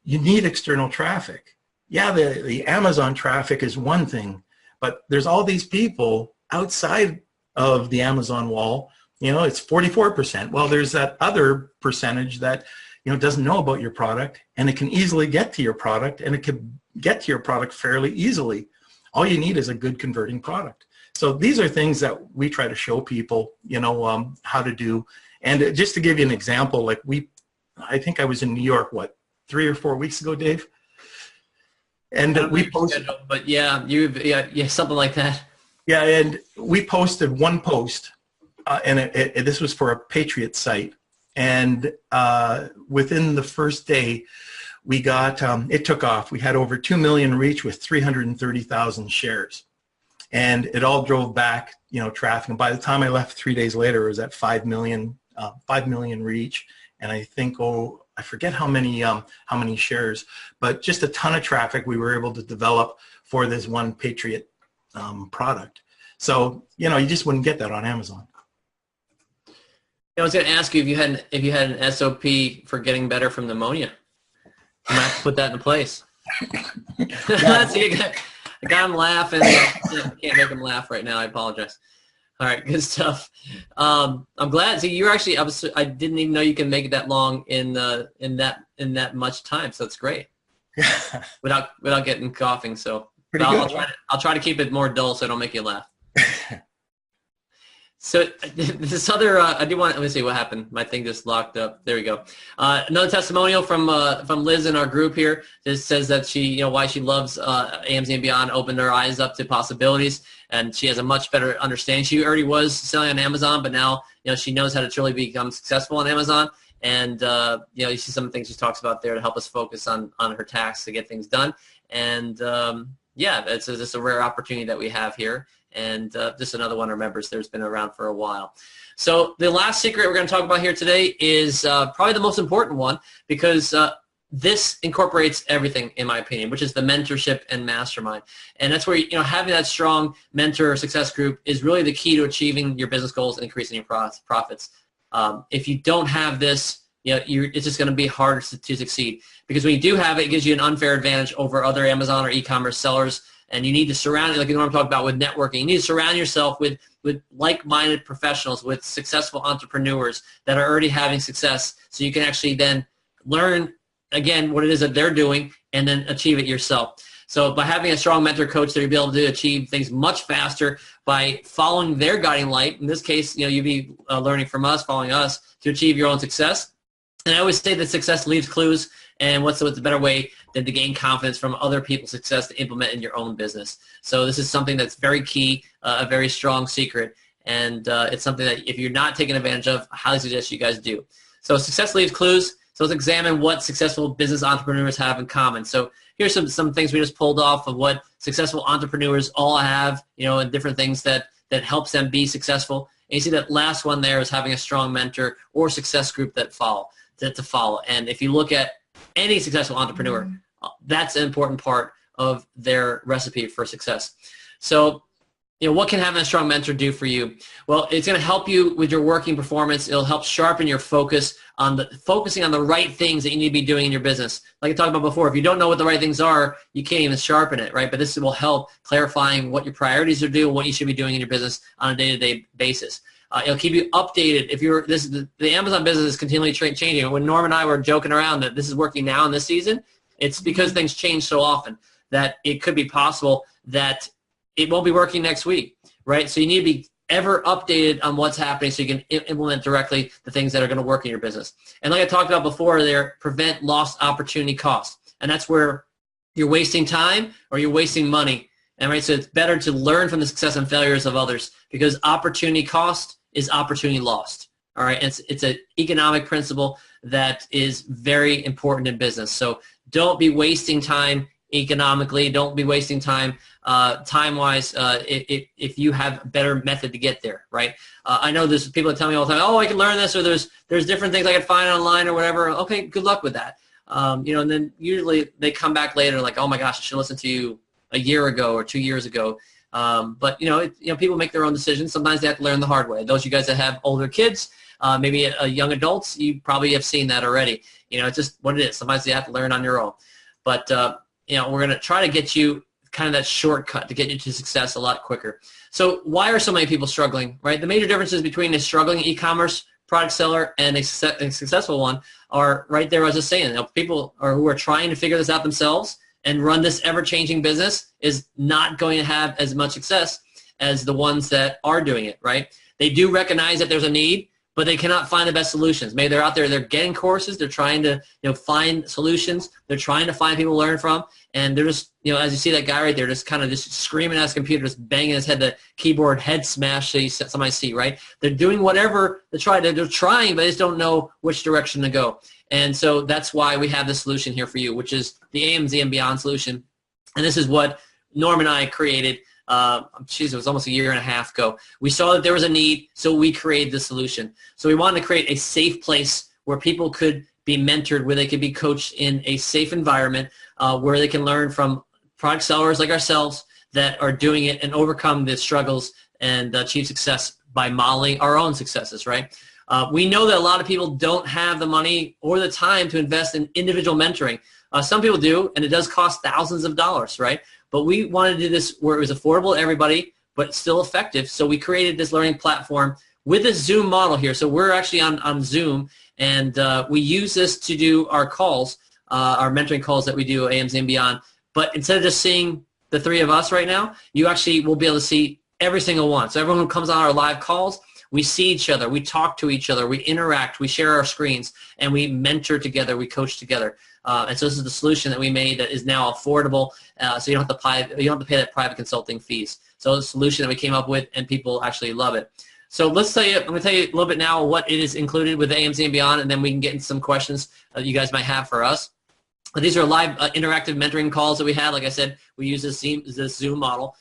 you need external traffic. Yeah, the Amazon traffic is one thing, but there's all these people outside of the Amazon wall. It's 44%. Well, there's that other percentage that, doesn't know about your product, and it can easily get to your product, and it can get to your product fairly easily. All you need is a good converting product. So these are things that we try to show people, how to do. And just to give you an example, I think I was in New York, 3 or 4 weeks ago, Dave? And we posted. But yeah, something like that. Yeah, and we posted one post. And this was for a Patriot site, and within the first day, we got it took off. We had over 2 million reach with 330,000 shares, and it all drove back, traffic. And by the time I left 3 days later, it was at 5 million reach, and I think I forget how many shares, but just a ton of traffic we were able to develop for this one Patriot product. So you just wouldn't get that on Amazon. I was going to ask you if you had an SOP for getting better from pneumonia. You might have to put that into place. See, I got him laughing. I can't make him laugh right now. I apologize. All right, good stuff. I'm glad. See, you're actually. I didn't even know you can make it that long in that much time. So it's great. Without getting coughing. So Pretty I'll good. I'll try to keep it more dull so I don't make you laugh. So this other, I do want, let me see what happened. My thing just locked up. There we go. Another testimonial from Liz in our group here. This says that she, why she loves AMZ and Beyond, opened her eyes up to possibilities, and she has a much better understanding. She already was selling on Amazon, but now, she knows how to truly become successful on Amazon. And, you see some of the things she talks about there to help us focus on her tasks to get things done. And, yeah, it's just a rare opportunity that we have here. And just another one of our members there's been around for a while. So the last secret we're going to talk about here today is probably the most important one, because this incorporates everything, in my opinion, which is the mentorship and mastermind. And that's where, having that strong mentor success group is really the key to achieving your business goals and increasing your profits. If you don't have this, it's just going to be harder to succeed, because when you do have it, it gives you an unfair advantage over other Amazon or e-commerce sellers. And you need to surround, like I'm talking about with networking, you need to surround yourself with like-minded professionals, with successful entrepreneurs that are already having success, so you can actually then learn, again, what it is that they're doing and then achieve it yourself. So by having a strong mentor coach, you'll be able to achieve things much faster by following their guiding light. In this case, you'll be learning from us, following us to achieve your own success. And I always say that success leaves clues, and what's a better way than to gain confidence from other people's success to implement in your own business. So this is something that's very key, a very strong secret, and it's something that if you're not taking advantage of, I highly suggest you guys do. So success leaves clues. So let's examine what successful business entrepreneurs have in common. So here's some things we just pulled off of what successful entrepreneurs all have, and different things that helps them be successful. And you see that last one there is having a strong mentor or success group to follow. And if you look at any successful entrepreneur, that's an important part of their recipe for success. So, what can having a strong mentor do for you? Well, it's going to help you with your working performance. It'll help sharpen your focus focusing on the right things that you need to be doing in your business. Like I talked about before, if you don't know what the right things are, you can't even sharpen it, right? But this will help clarifying what your priorities are doing, what you should be doing in your business on a day-to-day basis. It'll keep you updated. If the Amazon business is continually changing. When Norm and I were joking around that this is working now in this season, it's because things change so often that it could be possible that it won't be working next week, right? So you need to be ever updated on what's happening so you can implement directly the things that are going to work in your business. And like I talked about before there, prevent lost opportunity costs. And that's where you're wasting time or you're wasting money. And right, so it's better to learn from the success and failures of others, because opportunity cost is opportunity lost. All right, it's an economic principle that is very important in business. So don't be wasting time economically. Don't be wasting time time-wise if you have a better method to get there, right? I know there's people that tell me all the time, oh, I can learn this, or there's different things I can find online or whatever. Okay, good luck with that. And then usually they come back later like, oh my gosh, I should listen to you a year ago or 2 years ago. But people make their own decisions. Sometimes they have to learn the hard way. Those of you guys that have older kids, maybe young adults, you probably have seen that already. It's just what it is. Sometimes you have to learn on your own. But we're going to try to get you kind of that shortcut to get you to success a lot quicker. So why are so many people struggling, right? The major differences between a struggling e-commerce product seller and a successful one are right there, as I was saying. People who are trying to figure this out themselves and run this ever-changing business is not going to have as much success as the ones that are doing it, right? They do recognize that there's a need, but they cannot find the best solutions. Maybe they're out there, they're getting courses, they're trying to find solutions, they're trying to find people to learn from, and they're just, as you see that guy right there, just kind of just screaming at his computer, just banging his head, the keyboard head smash so somebody see, right? They're doing whatever they're trying, but they just don't know which direction to go. And so that's why we have this solution here for you, which is the AMZ and Beyond solution. And this is what Norm and I created. It was almost a year and a half ago. We saw that there was a need, so we created the solution. So we wanted to create a safe place where people could be mentored, where they could be coached in a safe environment, where they can learn from product sellers like ourselves that are doing it and overcome the struggles and achieve success by modeling our own successes, right? We know that a lot of people don't have the money or the time to invest in individual mentoring. Some people do, and it does cost thousands of dollars, right? But we wanted to do this where it was affordable to everybody, but still effective. So we created this learning platform with a Zoom model here. So we're actually on Zoom, and we use this to do our calls, our mentoring calls that we do, AMZ and Beyond. But instead of just seeing the three of us right now, you actually will be able to see every single one. So everyone who comes on our live calls, we see each other, we talk to each other, we interact, we share our screens, and we mentor together, we coach together. And so this is the solution that we made that is now affordable, so you don't have to pay that private consulting fees. So it's a solution that we came up with, and people actually love it. So I'm going to tell you a little bit now what it is included with AMZ and Beyond, and then we can get into some questions that you guys might have for us. These are live interactive mentoring calls that we had. Like I said, we use this Zoom model.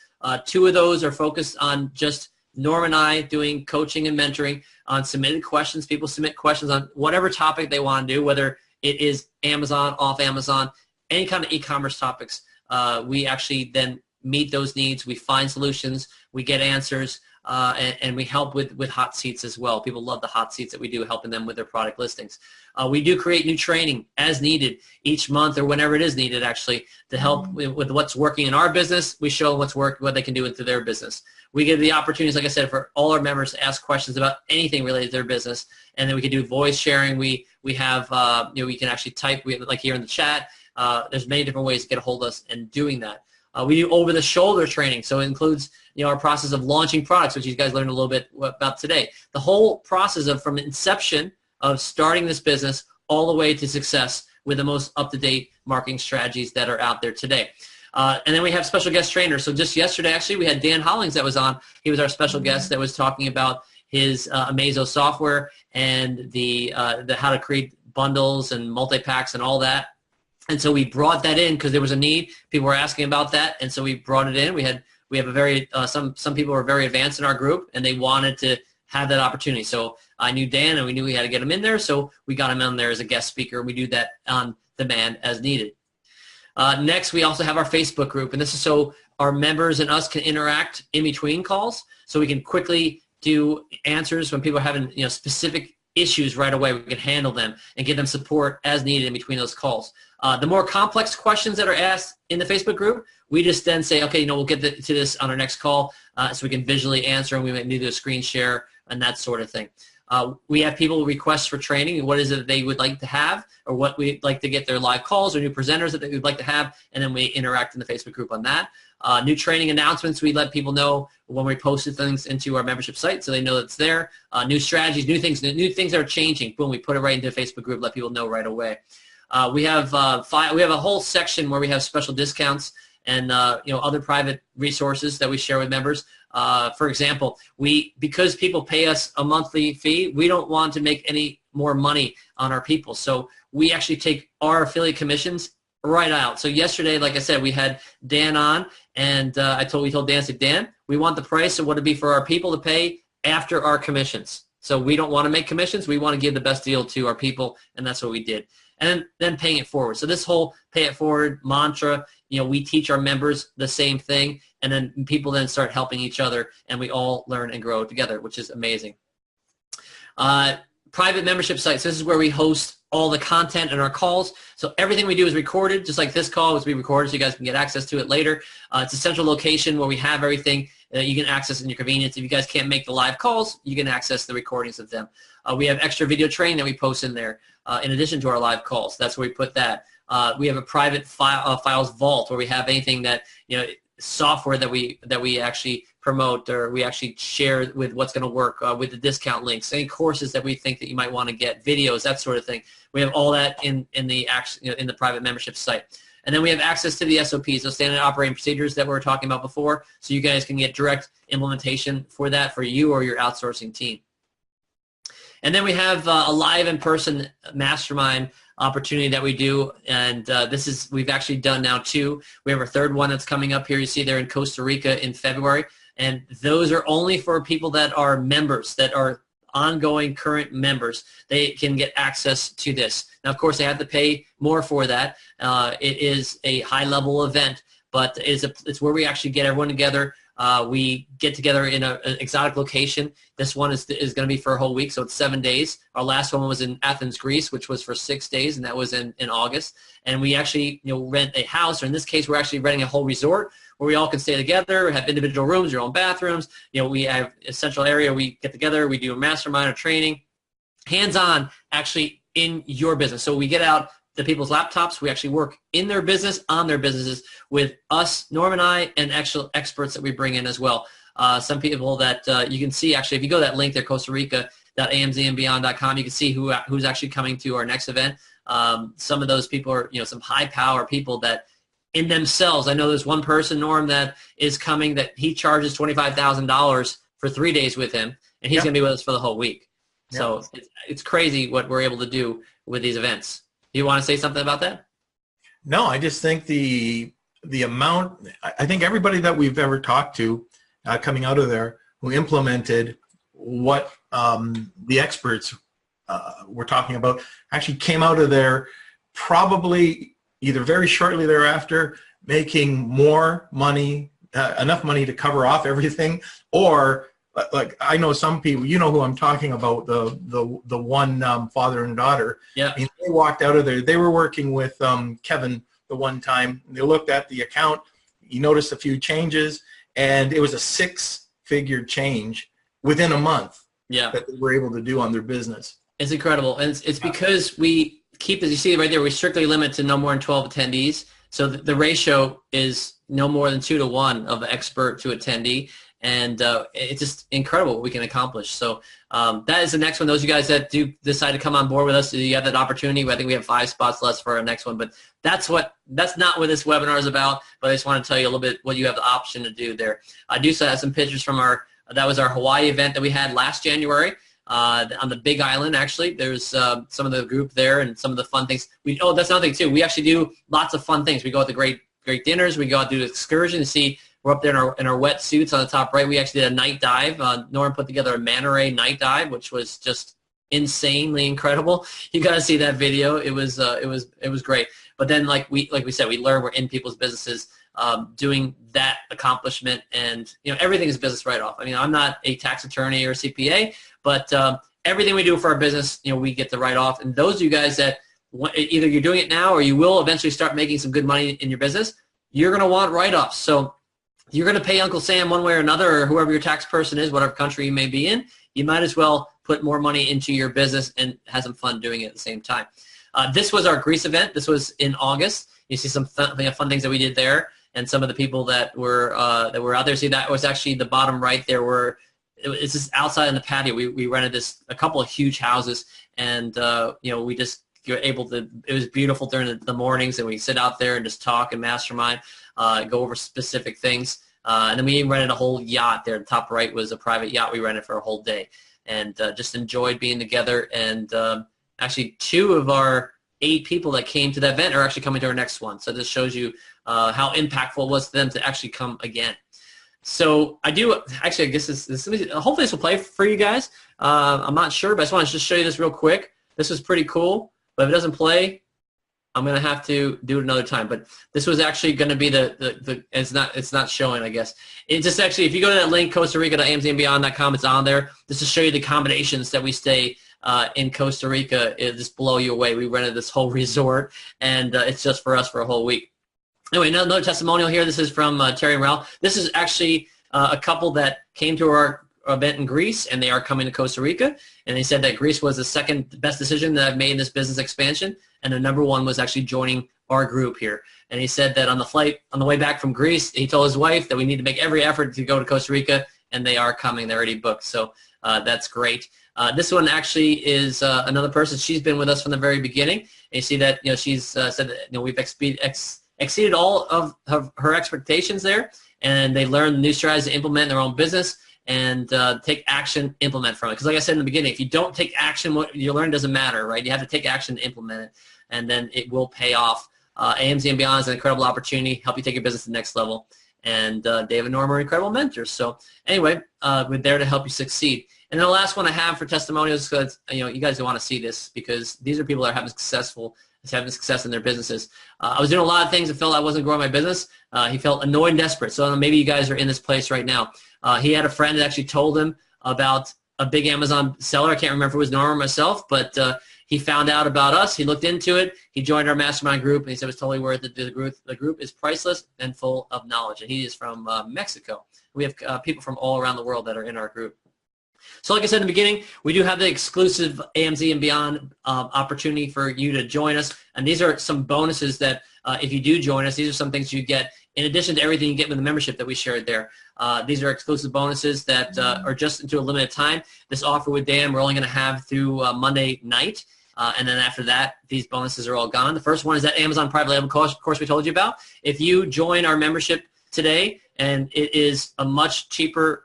2 of those are focused on just Norm and I doing coaching and mentoring on submitted questions. People submit questions on whatever topic they want to do, whether it is Amazon, off Amazon, any kind of e-commerce topics. We actually then meet those needs. We find solutions. We get answers. And we help with hot seats as well. People love the hot seats that we do, helping them with their product listings. We do create new training as needed each month or whenever it is needed, actually, to help with what's working in our business. We show them what they can do into their business. We give the opportunities, like I said, for all our members to ask questions about anything related to their business, and then we can do voice sharing. We have we can actually type. We have, like here in the chat. There's many different ways to get a hold of us and doing that. We do over-the-shoulder training, so it includes our process of launching products, which you guys learned a little bit about today. The whole process from inception of starting this business all the way to success with the most up-to-date marketing strategies that are out there today. And then we have special guest trainers. So just yesterday, actually, we had Dan Hollings that was on. He was our special guest that was talking about his Amazo software and the how to create bundles and multi-packs and all that. And so we brought that in because there was a need. People were asking about that, and so we brought it in. We have a very some people were very advanced in our group, and they wanted to have that opportunity. So I knew Dan, and we knew we had to get him in there, so we got him in there as a guest speaker. We do that on demand as needed. Next, we also have our Facebook group, and this is so our members and us can interact in between calls, so we can quickly do answers when people are having specific issues right away. We can handle them and give them support as needed in between those calls. The more complex questions that are asked in the Facebook group, we just then say, okay, we'll get to this on our next call, so we can visually answer, and we might do a screen share and that sort of thing. We have people request for training, what is it that they would like to have, or what we'd like to get their live calls or new presenters that they would like to have, and then we interact in the Facebook group on that. New training announcements, we let people know when we posted things into our membership site so they know it's there. New strategies, new things that are changing, boom, we put it right into the Facebook group, let people know right away. We have a whole section where we have special discounts and other private resources that we share with members. For example, because people pay us a monthly fee, we don't want to make any more money on our people. So we actually take our affiliate commissions right out. So yesterday, like I said, we had Dan on, and we told Dan, I said, Dan, we want the price of what it'd be for our people to pay after our commissions. So we don't want to make commissions. We want to give the best deal to our people, and that's what we did. And then paying it forward. So this whole pay it forward mantra, we teach our members the same thing, and then people then start helping each other, and we all learn and grow together, which is amazing. Private membership sites. This is where we host all the content in our calls. So everything we do is recorded, just like this call was being recorded, so you guys can get access to it later. It's a central location where we have everything that you can access in your convenience. If you guys can't make the live calls, you can access the recordings of them. We have extra video training that we post in there in addition to our live calls. That's where we put that. We have a private files vault where we have anything that, software that we actually promote or we actually share with what's going to work with the discount links, any courses that we think that you might want to get, videos, that sort of thing. We have all that in the private membership site. And then we have access to the SOPs, those standard operating procedures that we were talking about before, so you guys can get direct implementation for that for you or your outsourcing team. And then we have a live in-person mastermind opportunity that we do, and we've actually done now 2. We have our 3rd one that's coming up here. You see there in Costa Rica in February, and those are only for people that are members, that are ongoing current members. They can get access to this. Now, of course, they have to pay more for that. It is a high-level event, but it's where we actually get everyone together. We get together in an exotic location. This one is going to be for a whole week, so it's 7 days. Our last one was in Athens, Greece, which was for 6 days, and that was in August. And we actually rent a house, or in this case, we're actually renting a whole resort where we all can stay together, have individual rooms, your own bathrooms. We have a central area. We get together, we do a mastermind or training, hands-on, actually in your business. So we get out the people's laptops. We actually work in their business, on their businesses, with us, Norm and I, and actual experts that we bring in as well. Some people that you can see, actually, if you go to that link there, Costa Rica.amzandbeyond.com, you can see who's actually coming to our next event. Some of those people are, some high power people that in themselves, I know there's one person, Norm, that is coming that he charges $25,000 for 3 days with him, and he's going to be with us for the whole week. So it's crazy what we're able to do with these events. Do you want to say something about that? No, I just think the amount, I think everybody that we've ever talked to coming out of there who implemented what the experts were talking about actually came out of there probably either very shortly thereafter making more money, enough money to cover off everything, or like I know some people, you know who I'm talking about, the one father and daughter. Yeah. I mean, they walked out of there. They were working with Kevin the one time. They looked at the account. He noticed a few changes, and it was a 6-figure change within a month. Yeah. That they were able to do on their business. It's incredible, and it's because we keep, as you see right there, we strictly limit to no more than 12 attendees. So the ratio is no more than 2 to 1 of expert to attendee. And it's just incredible what we can accomplish. So that is the next one. Those of you guys that do decide to come on board with us, you have that opportunity. I think we have 5 spots left for our next one. But that's not what this webinar is about. But I just want to tell you a little bit what you have the option to do there. I do still have some pictures from that was our Hawaii event that we had last January on the Big Island. Actually, there's some of the group there and some of the fun things. That's another thing too. We actually do lots of fun things. We go out to great dinners. We go out to do excursions. See. We're up there in our wetsuits on the top right. We actually did a night dive. Norm put together a manta ray night dive, which was just insanely incredible. You got to see that video. It was great. But then, like we said, we learn we're in people's businesses, doing that accomplishment, and everything is business write-off. I mean, I'm not a tax attorney or CPA, but everything we do for our business, we get the write-off. And those of you guys that either you're doing it now or you will eventually start making some good money in your business, you're going to want write-offs. So you're going to pay Uncle Sam one way or another, or whoever your tax person is, whatever country you may be in. You might as well put more money into your business and have some fun doing it at the same time. This was our Greece event. This was in August. You see some fun things that we did there, and some of the people that were out there. See, that was actually the bottom right there. It's just outside in the patio. We rented a couple of huge houses, and we just were able to. It was beautiful during the mornings, and we sit out there and just talk and mastermind. Go over specific things. And then we even rented a whole yacht there. The top right was a private yacht we rented for a whole day. And just enjoyed being together. And actually 2 of our 8 people that came to that event are actually coming to our next one. So this shows you how impactful it was to them to actually come again. So I guess hopefully this will play for you guys. I'm not sure, but I just want to just show you this real quick. This is pretty cool. But if it doesn't play, I'm going to have to do it another time, but this was actually going to be it's not showing, I guess. It's just actually, if you go to that link, Costa Rica.amzandbeyond.com, it's on there. Just to show you the combinations that we stay in Costa Rica. It'll just blow you away. We rented this whole resort, and it's just for us for a whole week. Anyway, another testimonial here. This is from Terry and Ralph. This is actually a couple that came to our event in Greece, and they are coming to Costa Rica, and they said that Greece was the second best decision that I've made in this business expansion, and the number one was actually joining our group here. And he said that on the way back from Greece, he told his wife that we need to make every effort to go to Costa Rica, and they are coming. They're already booked, so that's great. This one actually is another person. She's been with us from the very beginning, and you see that she's said that we've exceeded all of her expectations there, and they learned new strategies to implement in their own business, and take action, implement from it. Because like I said in the beginning, if you don't take action, what you learn doesn't matter, right? You have to take action to implement it, and then it will pay off. AMZ and Beyond is an incredible opportunity, help you take your business to the next level. And Dave and Norm are incredible mentors. So anyway, we're there to help you succeed. And then the last one I have for testimonials, because you guys want to see this, because these are people that are having success in their businesses. I was doing a lot of things and felt I wasn't growing my business. He felt annoyed and desperate. So maybe you guys are in this place right now. He had a friend that actually told him about a big Amazon seller. I can't remember if it was Norm or myself, but he found out about us. He looked into it. He joined our mastermind group, and he said it was totally worth it. The group is priceless and full of knowledge, and he is from Mexico. We have people from all around the world that are in our group. So like I said in the beginning, we do have the exclusive AMZ and Beyond opportunity for you to join us. And these are some bonuses that if you do join us, these are some things you get in addition to everything you get with the membership that we shared there. These are exclusive bonuses that are just into a limited time. This offer with Dan, we're only going to have through Monday night. And then after that, these bonuses are all gone. The first one is that Amazon private label course we told you about. If you join our membership today, and it is a much cheaper,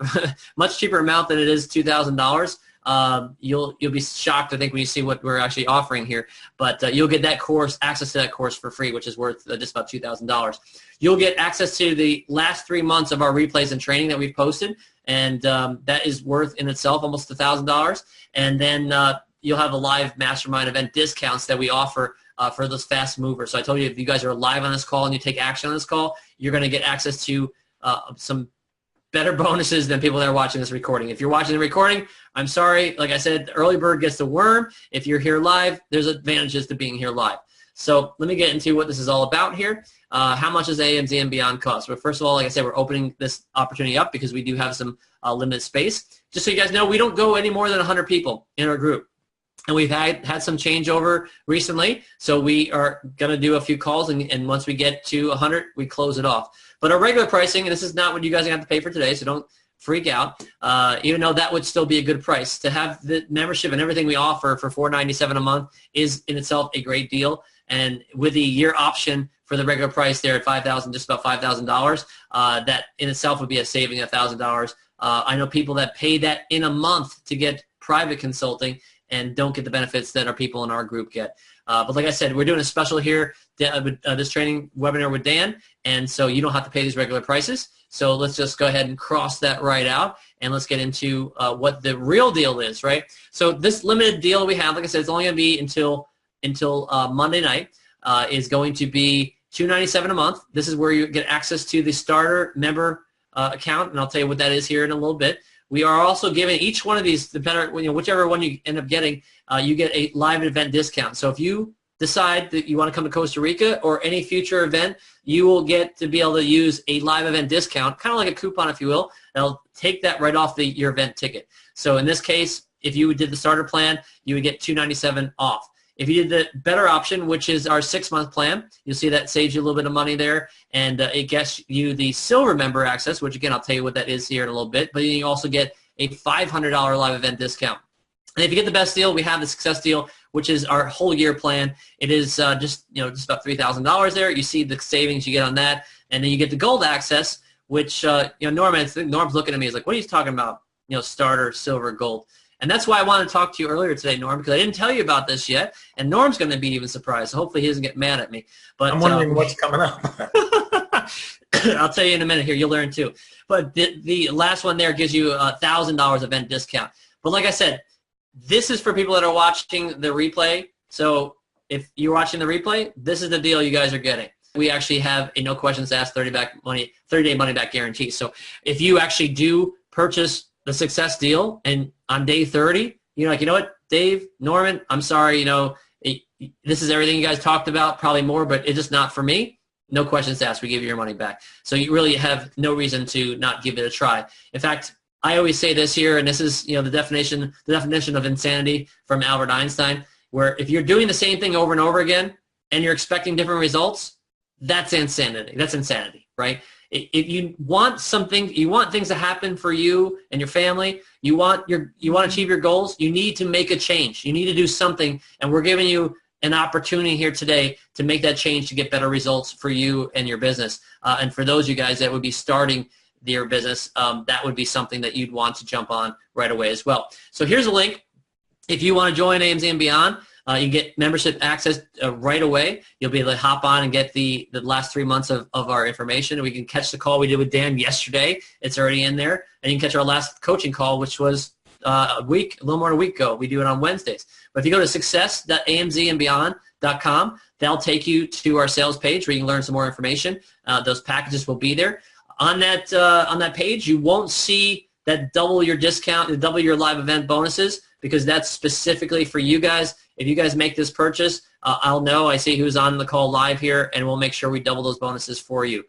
much cheaper amount than it is $2,000. You'll be shocked, I think, when you see what we're actually offering here. But you'll get that course, access to that course for free, which is worth just about $2,000. You'll get access to the last 3 months of our replays and training that we've posted, and that is worth in itself almost $1,000. And then you'll have a live mastermind event discounts that we offer for those fast movers. So I told you, if you guys are live on this call and you take action on this call, you're going to get access to some better bonuses than people that are watching this recording. If you're watching the recording, I'm sorry. Like I said, the early bird gets the worm. If you're here live, there's advantages to being here live. So let me get into what this is all about here. How much does AMZ and Beyond cost? But first of all, like I said, we're opening this opportunity up because we do have some limited space. Just so you guys know, we don't go any more than 100 people in our group. And we've had some changeover recently, so we are going to do a few calls, and once we get to 100, we close it off. But our regular pricing, and this is not what you guys are going to have to pay for today, so don't freak out, even though that would still be a good price. To have the membership and everything we offer for $497 a month is in itself a great deal. And with the year option for the regular price there at $5,000, just about $5,000, that in itself would be a saving of $1,000. I know people that pay that in a month to get private consulting and don't get the benefits that our people in our group get. But like I said, we're doing a special here, this training webinar with Dan, and so you don't have to pay these regular prices. So let's just go ahead and cross that right out, and let's get into what the real deal is, right? So this limited deal we have, like I said, it's only going to be until Monday night, is going to be $297 a month. This is where you get access to the starter member account, and I'll tell you what that is here in a little bit. We are also giving each one of these, whichever one you end up getting, you get a live event discount. So if you decide that you want to come to Costa Rica or any future event, you will get to be able to use a live event discount, kind of like a coupon, if you will. They'll take that right off your event ticket. So in this case, if you did the starter plan, you would get $297 off. If you did the better option, which is our 6-month plan, you'll see that saves you a little bit of money there, and it gets you the silver member access, which again, I'll tell you what that is here in a little bit, but you also get a $500 live event discount. And if you get the best deal, we have the success deal, which is our whole year plan. It is just about $3,000 there. You see the savings you get on that, and then you get the gold access, which Norm's looking at me, he's like, what are you talking about? Starter, silver, gold. And that's why I wanted to talk to you earlier today, Norm, because I didn't tell you about this yet, and Norm's going to be even surprised. So hopefully he doesn't get mad at me. But I'm wondering what's coming up. I'll tell you in a minute here. You'll learn too. But the last one there gives you a $1,000 event discount. But like I said, this is for people that are watching the replay. So if you're watching the replay, this is the deal you guys are getting. We actually have a no questions asked 30-day money back guarantee. So if you actually do purchase the success deal, and on day 30, you're like, you know what, Dave, Norman, I'm sorry, this is everything you guys talked about, probably more, but it's just not for me. No questions asked. We give you your money back. So you really have no reason to not give it a try. In fact, I always say this here, and this is the definition of insanity from Albert Einstein, where if you're doing the same thing over and over again and you're expecting different results, that's insanity. That's insanity, right? If you want something, you want things to happen for you and your family, you want to achieve your goals, you need to make a change. You need to do something, and we're giving you an opportunity here today to make that change to get better results for you and your business. And for those of you guys that would be starting your business, that would be something that you'd want to jump on right away as well. So here's a link. If you want to join AMZ and Beyond, you get membership access right away. You'll be able to hop on and get the last 3 months of our information. We can catch the call we did with Dan yesterday. It's already in there. And you can catch our last coaching call, which was a little more than a week ago. We do it on Wednesdays. But if you go to success.amzandbeyond.com, that'll take you to our sales page where you can learn some more information. Those packages will be there. On that page, you won't see that double your discount, double your live event bonuses, because that's specifically for you guys. If you guys make this purchase, I'll know. I see who's on the call live here, and we'll make sure we double those bonuses for you.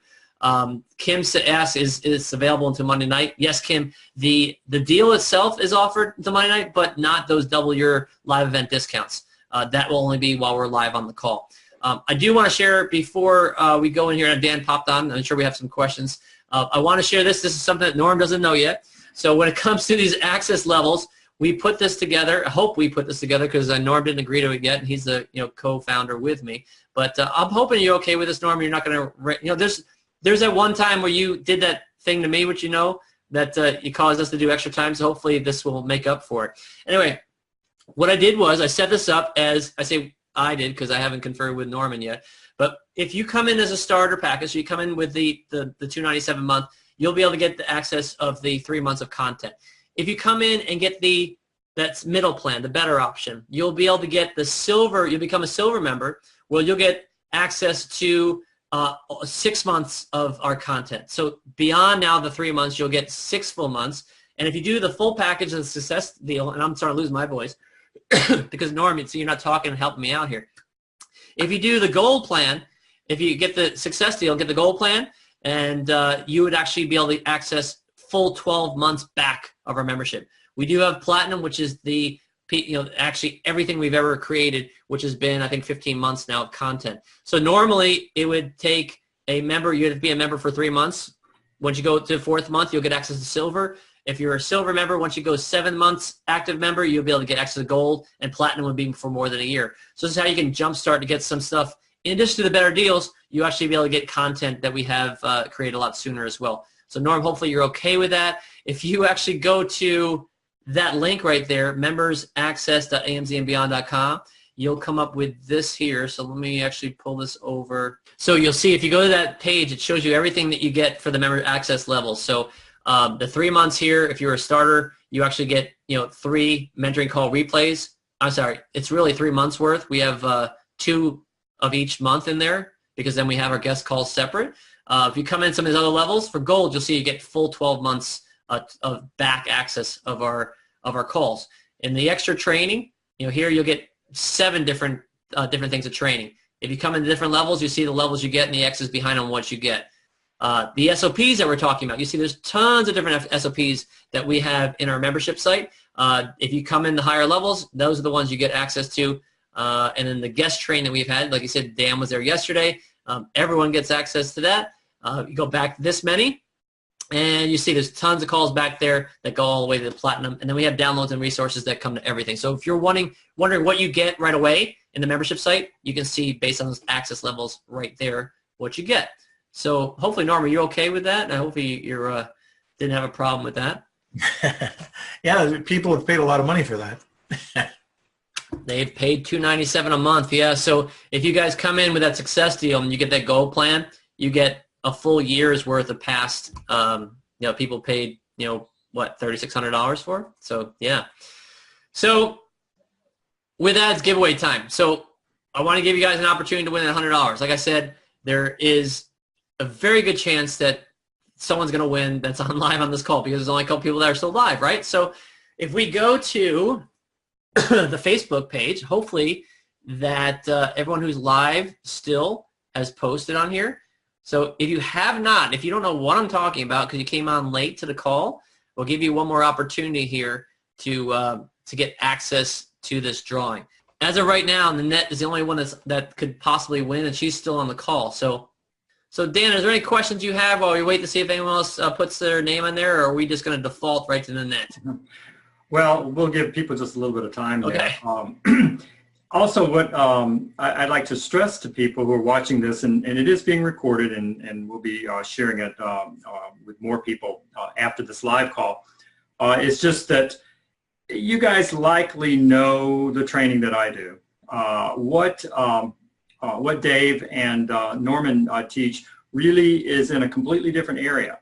Kim asks, is available until Monday night? Yes, Kim. The deal itself is offered until Monday night, but not those double your live event discounts. That will only be while we're live on the call. I do want to share before we go in here, and Dan popped on. I'm sure we have some questions. I want to share this. This is something that Norm doesn't know yet. So when it comes to these access levels, we put this together. I hope we put this together because Norm didn't agree to it yet, and he's the co-founder with me. But I'm hoping you're okay with this, Norm. You're not going to, there's that one time where you did that thing to me, which that you caused us to do extra time. So hopefully this will make up for it. Anyway, what I did was I set this up as I did because I haven't conferred with Norman yet. But if you come in as a starter package, so you come in with the $297 a month, you'll be able to get the access of the 3 months of content. If you come in and get that's middle plan, the better option, you'll be able to get the silver. You'll become a silver member, where you'll get access to 6 months of our content. So beyond now the 3 months, you'll get 6 full months. And if you do the full package of the success deal, and I'm starting to lose my voice because Norm, so you're not talking and helping me out here. If you do the gold plan, if you get the success deal, get the gold plan, and you would actually be able to access full 12 months back of our membership. We do have platinum, which is actually everything we've ever created, which has been, I think, 15 months now of content. So normally it would take a member, you'd have to be a member for 3 months. Once you go to the 4th month, you'll get access to silver. If you're a silver member, once you go 7 months active member, you'll be able to get access to gold, and platinum would be for more than a year. So this is how you can jumpstart to get some stuff. In addition to the better deals, you actually be able to get content that we have created a lot sooner as well. So Norm, hopefully you're okay with that. If you actually go to that link right there, membersaccess.amzandbeyond.com, you'll come up with this here. So let me actually pull this over. So you'll see if you go to that page, it shows you everything that you get for the member access levels. So the 3 months here, if you're a starter, you actually get 3 mentoring call replays. I'm sorry, it's really 3 months worth. We have 2 of each month in there because then we have our guest calls separate. If you come in some of these other levels, for gold, you'll see you get full 12 months of back access of our calls. In the extra training, here you'll get 7 different things of training. If you come into different levels, you see the levels you get and the X's behind on what you get. The SOPs that we're talking about, you see there's tons of different SOPs that we have in our membership site. If you come in the higher levels, those are the ones you get access to. And then the guest train that we've had, like you said, Dan was there yesterday. Everyone gets access to that. You go back this many, and you see there's tons of calls back there that go all the way to the platinum. And then we have downloads and resources that come to everything. So if you're wondering what you get right away in the membership site, you can see based on those access levels right there what you get. So hopefully, Norm, are you okay with that? I hope you didn't have a problem with that. Yeah, people have paid a lot of money for that. They've paid $297 a month. Yeah. So if you guys come in with that success deal and you get that gold plan, you get a full year's worth of past. People paid what, $3,600 for. So yeah. So with that, it's giveaway time. So I want to give you guys an opportunity to win $100. Like I said, there is a very good chance that someone's going to win that's on live on this call because there's only a couple people that are still live, right? So if we go to the Facebook page, hopefully that everyone who's live still has posted on here. So if you have not, if you don't know what I'm talking about because you came on late to the call, we'll give you one more opportunity here to get access to this drawing. As of right now, Nanette is the only one that could possibly win, and she's still on the call. So Dan, is there any questions you have while we wait to see if anyone else puts their name on there, or are we just going to default right to Nanette? Well, we'll give people just a little bit of time there. Okay. Also, what I'd like to stress to people who are watching this, and it is being recorded, and we'll be sharing it with more people after this live call, is just that you guys likely know the training that I do. What Dave and Norman teach really is in a completely different area.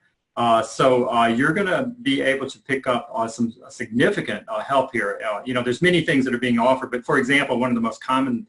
So you're going to be able to pick up some significant help here. There's many things that are being offered, but for example, one of the most common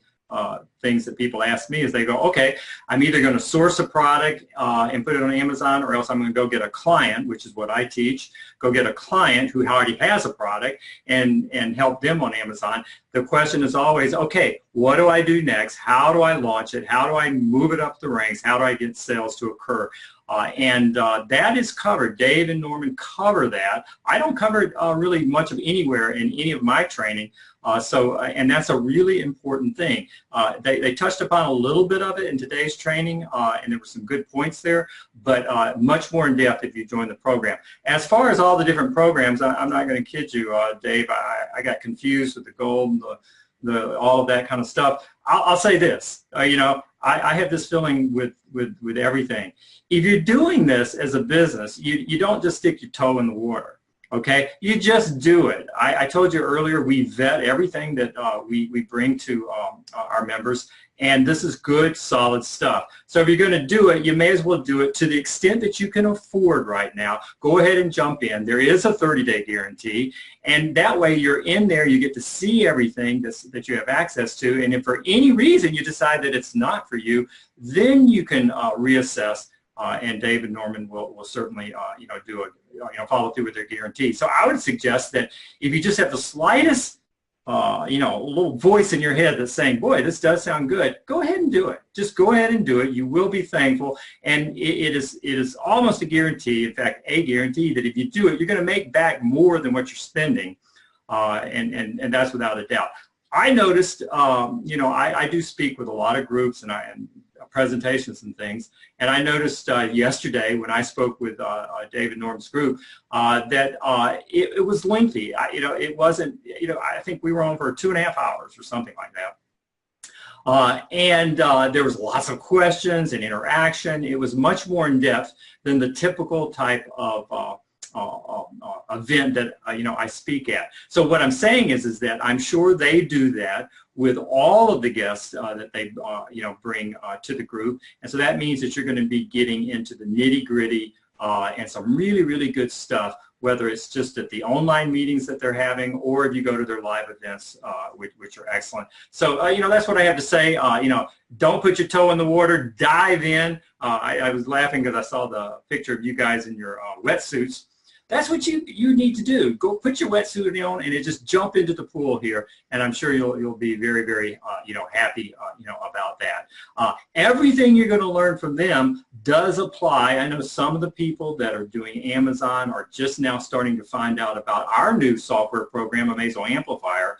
things that people ask me is they go, okay, I'm either going to source a product and put it on Amazon, or else I'm going to go get a client, which is what I teach, go get a client who already has a product and help them on Amazon. The question is always, okay, what do I do next? How do I launch it? How do I move it up the ranks? How do I get sales to occur? That is covered. Dave and Norman cover that. I don't cover it really much of anywhere in any of my training. And that's a really important thing. They touched upon a little bit of it in today's training, and there were some good points there, but much more in depth if you join the program. As far as all the different programs, I'm not going to kid you, Dave. I got confused with the gold, all of that kind of stuff. I'll say this. I have this feeling with everything. If you're doing this as a business, you don't just stick your toe in the water. Okay, you just do it. I told you earlier, we vet everything that we bring to our members, and this is good, solid stuff. So if you're going to do it, you may as well do it to the extent that you can afford right now. Go ahead and jump in. There is a 30-day guarantee, and that way you're in there, you get to see everything that you have access to, and if for any reason you decide that it's not for you, then you can reassess. And Dave and Norman will certainly, do it, follow through with their guarantee. So I would suggest that if you just have the slightest, little voice in your head that's saying, boy, this does sound good, go ahead and do it. Just go ahead and do it. You will be thankful. And it is almost a guarantee, in fact, a guarantee that if you do it, you're going to make back more than what you're spending. And that's without a doubt. I noticed, I do speak with a lot of groups and presentations and things, and I noticed yesterday when I spoke with David Norman's group that it was lengthy. It wasn't, I think we were on for 2.5 hours or something like that. There was lots of questions and interaction. It was much more in depth than the typical type of event that I speak at. So what I'm saying is that I'm sure they do that with all of the guests that they bring to the group, and so that means that you're going to be getting into the nitty-gritty and some really, really good stuff, whether it's just at the online meetings that they're having or if you go to their live events, which are excellent. So that's what I have to say. Don't put your toe in the water, dive in. I was laughing because I saw the picture of you guys in your wetsuits. That's what you need to do. Go put your wetsuit on and just jump into the pool here, and I'm sure you'll be very, very happy about that. Everything you're going to learn from them does apply. I know some of the people that are doing Amazon are just now starting to find out about our new software program, Amazo Amplifier,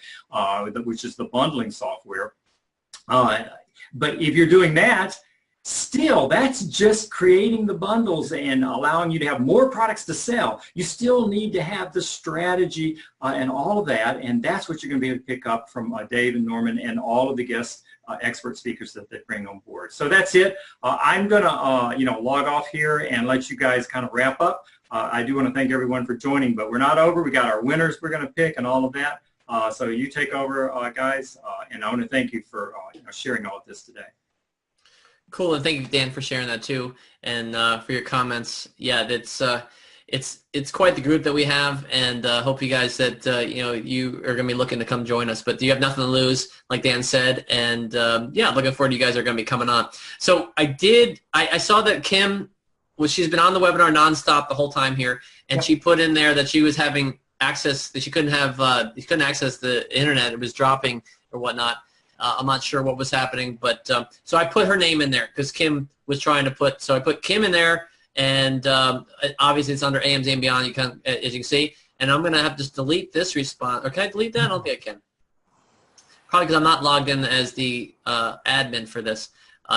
which is the bundling software. But if you're doing that, still, that's just creating the bundles and allowing you to have more products to sell. You still need to have the strategy and all of that, and that's what you're going to be able to pick up from Dave and Norman and all of the guest expert speakers that they bring on board. So that's it. I'm going to log off here and let you guys kind of wrap up. I do want to thank everyone for joining, but we're not over. We got our winners we're going to pick and all of that. So you take over, guys, and I want to thank you for sharing all of this today. Cool, and thank you, Dan, for sharing that too, and for your comments. Yeah, it's quite the group that we have, and hope you guys that you are going to be looking to come join us. But you have nothing to lose, like Dan said, and yeah, looking forward to you guys are going to be coming on. So I saw that Kim she's been on the webinar nonstop the whole time here, and she put in there that she was having access that she couldn't access the internet. It was dropping or whatnot. I'm not sure what was happening, but so I put her name in there because Kim was trying to put. So I put Kim in there, and obviously it's under AMZ and Beyond. As you can see, and I'm gonna have to just delete this response. Or can I delete that? I don't think I can. Probably because I'm not logged in as the admin for this.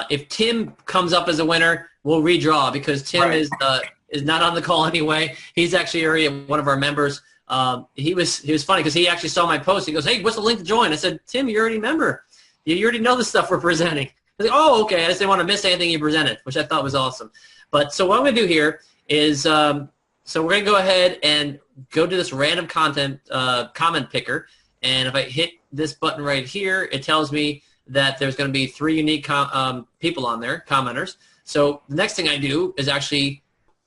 If Tim comes up as a winner, we'll redraw because Tim is not on the call anyway. He's actually already one of our members. He was funny because he actually saw my post. He goes, "Hey, what's the link to join?" I said, "Tim, you're already a member. You already know the stuff we're presenting." I said, "Oh, okay." I just didn't want to miss anything you presented, which I thought was awesome. But so what I'm going to do here is, so we're going to go ahead and go to this random content comment picker. And if I hit this button right here, it tells me that there's going to be 3 unique people on there, commenters. So the next thing I do is actually,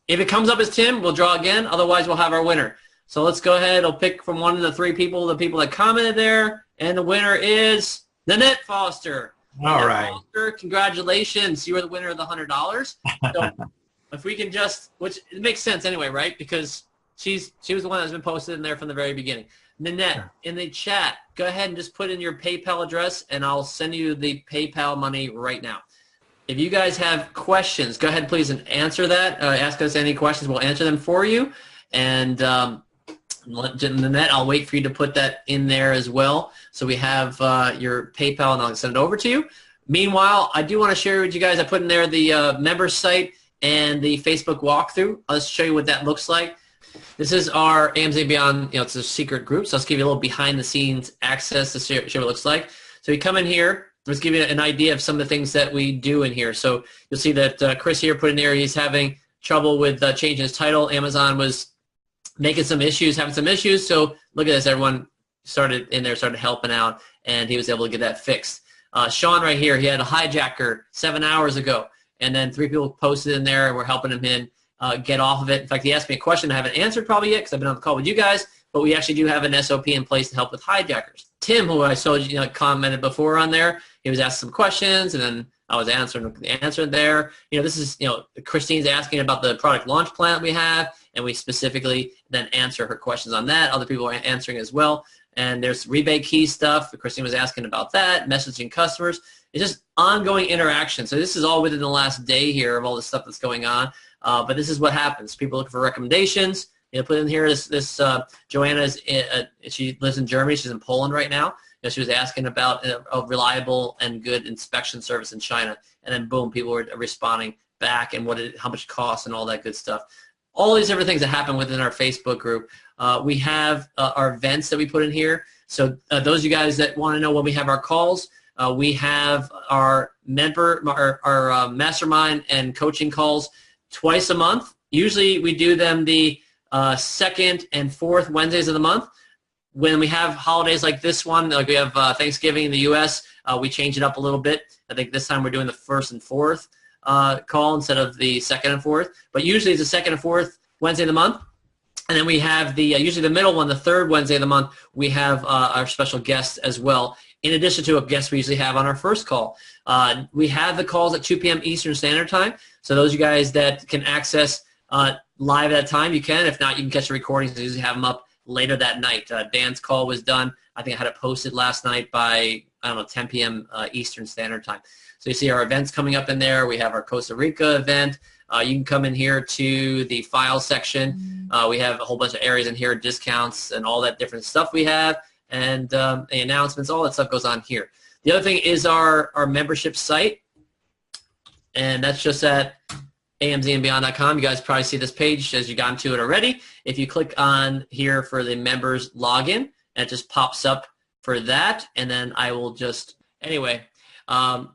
if it comes up as Tim, we'll draw again. Otherwise, we'll have our winner. So let's go ahead. I'll pick from one of the 3 people, the people that commented there. And the winner is Nanette Foster. All right. Foster, congratulations. You are the winner of the $100. So if we can just, which it makes sense anyway, right? Because she was the one that's been posted in there from the very beginning. Nanette, in the chat, go ahead and just put in your PayPal address, and I'll send you the PayPal money right now. if you guys have questions, go ahead, please, and answer that. Ask us any questions. We'll answer them for you. And Nanette, I'll wait for you to put that in there as well. So we have your PayPal, and I'll send it over to you. Meanwhile, I do want to share with you guys, I put in there the members site and the Facebook walkthrough. I'll just show you what that looks like. This is our AMZ Beyond, it's a secret group, so let's give you a little behind-the-scenes access to show what it looks like. So you come in here, let's give you an idea of some of the things that we do in here. So you'll see that Chris here put in there, he's having trouble with changing his title. Amazon was having some issues, so look at this, everyone started helping out, and he was able to get that fixed. Sean right here, he had a hijacker 7 hours ago, and then 3 people posted in there, and we're helping him get off of it. In fact, he asked me a question I haven't answered probably yet because I've been on the call with you guys, but we actually do have an SOP in place to help with hijackers. Tim, who I told you, commented before on there, he was asking some questions, and then I was answering the answer there. This is, Christine's asking about the product launch plan we have, and we specifically then answer her questions on that. Other people are answering as well. And there's rebate key stuff. Christine was asking about that, messaging customers. It's just ongoing interaction. So this is all within the last day here of all the stuff that's going on. But this is what happens. People looking for recommendations. Put in here this Joanna, she lives in Germany. She's in Poland right now. She was asking about a reliable and good inspection service in China. And then boom, people were responding back and how much it costs and all that good stuff. All these different things that happen within our Facebook group. We have our events that we put in here. So those of you guys that want to know when we have our calls, we have our mastermind and coaching calls twice a month. Usually we do them the second and fourth Wednesdays of the month. When we have holidays like this one, like we have Thanksgiving in the U.S., we change it up a little bit. I think this time we're doing the first and fourth call instead of the second and fourth. But usually it's the second and fourth Wednesday of the month. And then we have usually the middle one, the third Wednesday of the month, we have our special guests as well. In addition to a guest we usually have on our first call. We have the calls at 2 p.m. Eastern Standard Time. So those of you guys that can access live at that time, you can. If not, you can catch the recordings. I usually have them up later that night. Dan's call was done. I think I had it posted last night by, 10 p.m. Eastern Standard Time. So you see our events coming up in there. We have our Costa Rica event. You can come in here to the file section. We have a whole bunch of areas in here, discounts and all that different stuff we have, and the announcements, all that stuff goes on here. The other thing is our membership site, and that's just at amzandbeyond.com. You guys probably see this page as you got into it already. If you click on here for the members login, and it just pops up for that, and then I will just, anyway, there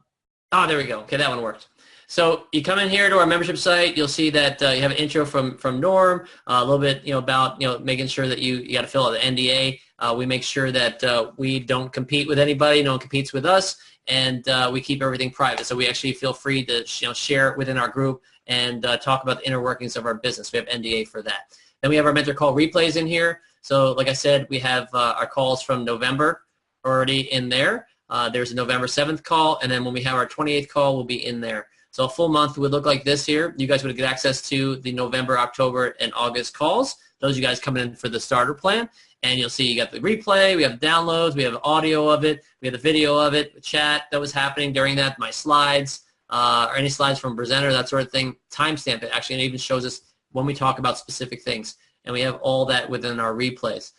we go. Okay, that one worked. So you come in here to our membership site, you'll see that you have an intro from Norm, a little bit about making sure that you got to fill out the NDA. We make sure that we don't compete with anybody, no one competes with us, and we keep everything private. So we actually feel free to share it within our group and talk about the inner workings of our business. We have NDA for that. Then we have our mentor call replays in here. So like I said, we have our calls from November already in there. There's a November 7th call, and then when we have our 28th call, we'll be in there. So a full month would look like this here. You guys would get access to the November, October, and August calls. Those of you guys coming in for the starter plan. And you'll see you got the replay, we have downloads, we have audio of it, we have the video of it, chat that was happening during that, my slides, or any slides from presenter, that sort of thing. Timestamp it. Actually, it even shows us when we talk about specific things. And we have all that within our replays.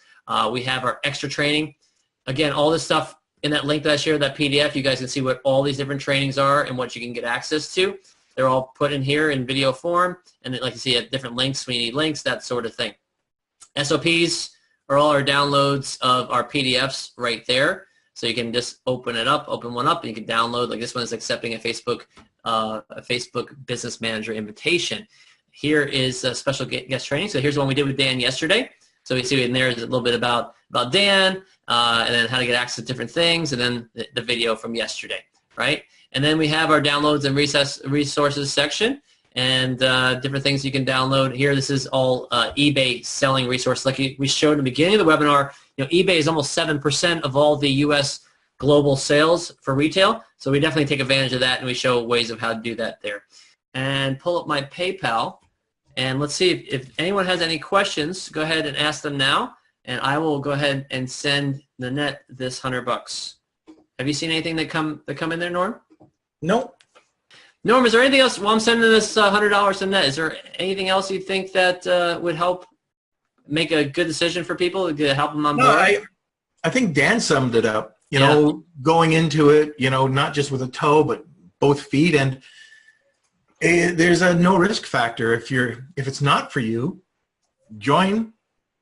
We have our extra training. Again, all this stuff in that link that I shared, that PDF, you guys can see what all these different trainings are and what you can get access to. They're all put in here in video form, and like you see at different links, we need links, that sort of thing. SOPs are all our downloads of our PDFs right there. So you can just open one up, and you can download. Like this one is accepting a Facebook Business Manager invitation. Here is a special guest training. So here's the one we did with Dan yesterday. So we see in there is a little bit about Dan, and then how to get access to different things, and then the video from yesterday, right? And then we have our downloads and resources section, and different things you can download. Here, this is all eBay selling resources. Like we showed in the beginning of the webinar, eBay is almost 7% of all the U.S. global sales for retail. So we definitely take advantage of that, and we show ways of how to do that there. And pull up my PayPal, and let's see if anyone has any questions. Go ahead and ask them now, and I will go ahead and send Nanette this $100. Have you seen anything that come in there, Norm? Nope. Norm, is there anything else? Well, I'm sending this $100 to Net. Is there anything else you think that would help make a good decision for people to help them on No, board? I think Dan summed it up. You know, going into it, you know, not just with a toe, but both feet, and there's a no risk factor. If it's not for you, join,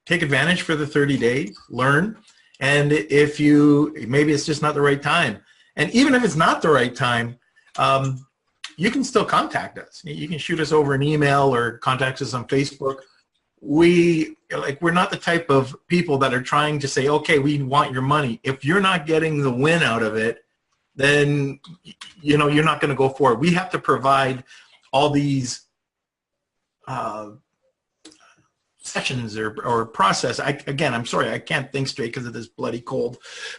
take advantage for the 30 days, learn, and if maybe it's just not the right time, and even if it's not the right time, you can still contact us. You can shoot us over an email or contact us on Facebook. We're not the type of people that are trying to say, okay, we want your money. If you're not getting the win out of it, then you're not going to go forward. We have to provide all these sessions or process. I'm sorry, I can't think straight because of this bloody cold.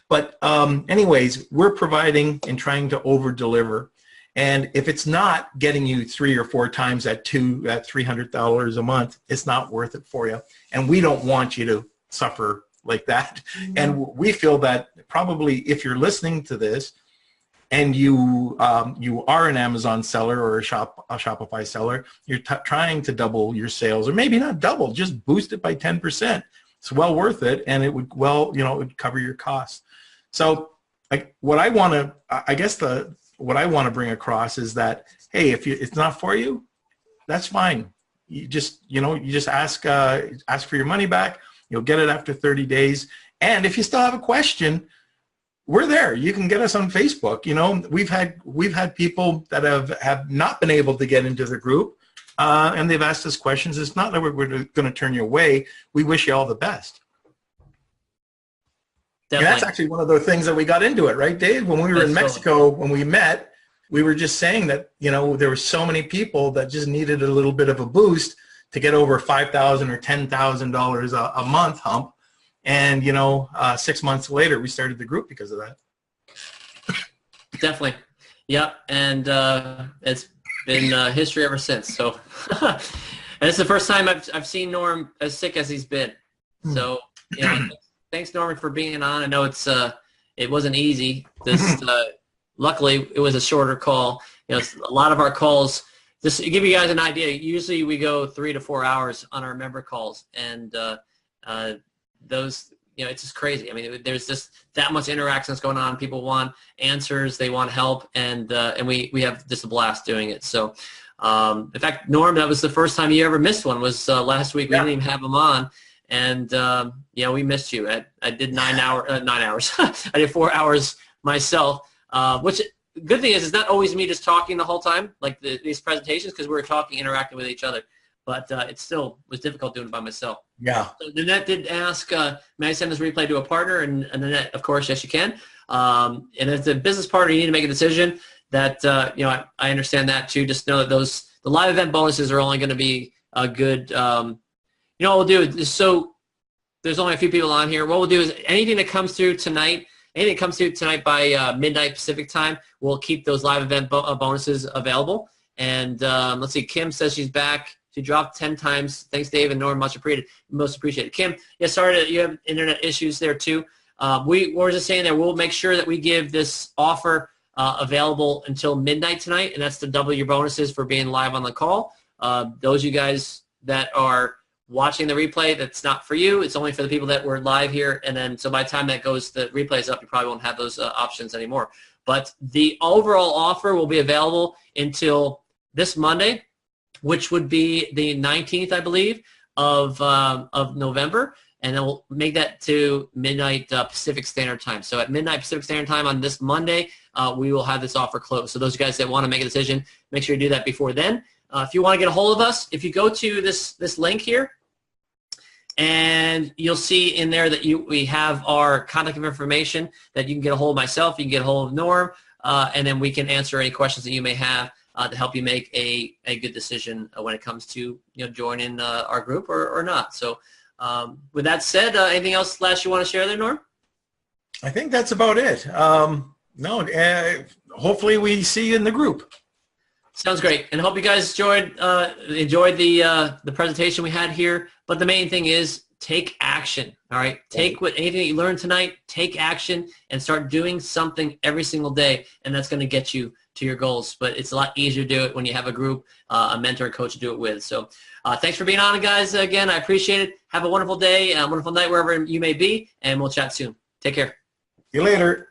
But anyways, we're providing and trying to over deliver. And if it's not getting you 3 or 4 times at $300 a month, it's not worth it for you. And we don't want you to suffer like that. Mm-hmm. And we feel that probably if you're listening to this and you are an Amazon seller or a Shopify seller, you're trying to double your sales, or maybe not double, just boost it by 10%. It's well worth it, and it would it would cover your costs. So what I want to bring across is that, hey, if it's not for you, that's fine. You just ask for your money back. You'll get it after 30 days. And if you still have a question, we're there. You can get us on Facebook. You know, we've had people that have not been able to get into the group, and they've asked us questions. It's not that we're going to turn you away. We wish you all the best. Definitely. And that's actually one of the things that we got into it, right, Dave? When we were in Mexico, when we met, we were just saying that, there were so many people that just needed a little bit of a boost to get over $5,000 or $10,000 a month hump. And, 6 months later, we started the group because of that. Definitely. Yep. And it's been history ever since. So, and it's the first time I've seen Norm as sick as he's been. So, thanks, Norman, for being on. I know it wasn't easy. Luckily, it was a shorter call. A lot of our calls, just to give you guys an idea, usually we go 3 to 4 hours on our member calls, and those, it's just crazy. I mean, there's just that much interactions going on. People want answers, they want help, and we have just a blast doing it. So, in fact, Norm, that was the first time you ever missed one. Was last week. We didn't even have him on. And, we missed you. I did 9 hours. I did 4 hours myself, which good thing is it's not always me just talking the whole time, like these presentations, because we were talking, interacting with each other. But it still was difficult doing it by myself. Yeah. So Nanette did ask, may I send this replay to a partner? And Nanette, of course, yes, you can. And as a business partner, you need to make a decision that, I understand that too. Just know that the live event bonuses are only going to be a good what we'll do is, so there's only a few people on here. What we'll do is anything that comes through tonight by midnight Pacific time, we'll keep those live event bonuses available. And let's see, Kim says she's back. She dropped 10 times. Thanks, Dave and Norm. Most appreciated. Kim, sorry you have internet issues there too. We're just saying that we'll make sure that we give this offer available until midnight tonight, and that's to double your bonuses for being live on the call. Those you guys that are watching the replay, that's not for you. It's only for the people that were live here. And then, so by the time the replay is up, you probably won't have those options anymore. But the overall offer will be available until this Monday, which would be the 19th, I believe, of November. And then we'll make that to midnight Pacific Standard Time. So at midnight Pacific Standard Time on this Monday, we will have this offer closed. So those guys that want to make a decision, make sure you do that before then. If you want to get a hold of us, if you go to this link here, and you'll see in there that we have our contact information that you can get a hold of myself, you can get a hold of Norm, and then we can answer any questions that you may have to help you make a good decision when it comes to joining our group or not. So with that said, anything else last you want to share there, Norm? I think that's about it. Hopefully we see you in the group. Sounds great, and hope you guys enjoyed the presentation we had here. But the main thing is take action. All right, take anything that you learned tonight, take action, and start doing something every single day, and that's going to get you to your goals. But it's a lot easier to do it when you have a group, a mentor and coach to do it with. So thanks for being on, guys. Again, I appreciate it. Have a wonderful day, a wonderful night wherever you may be, and we'll chat soon. Take care. See you later.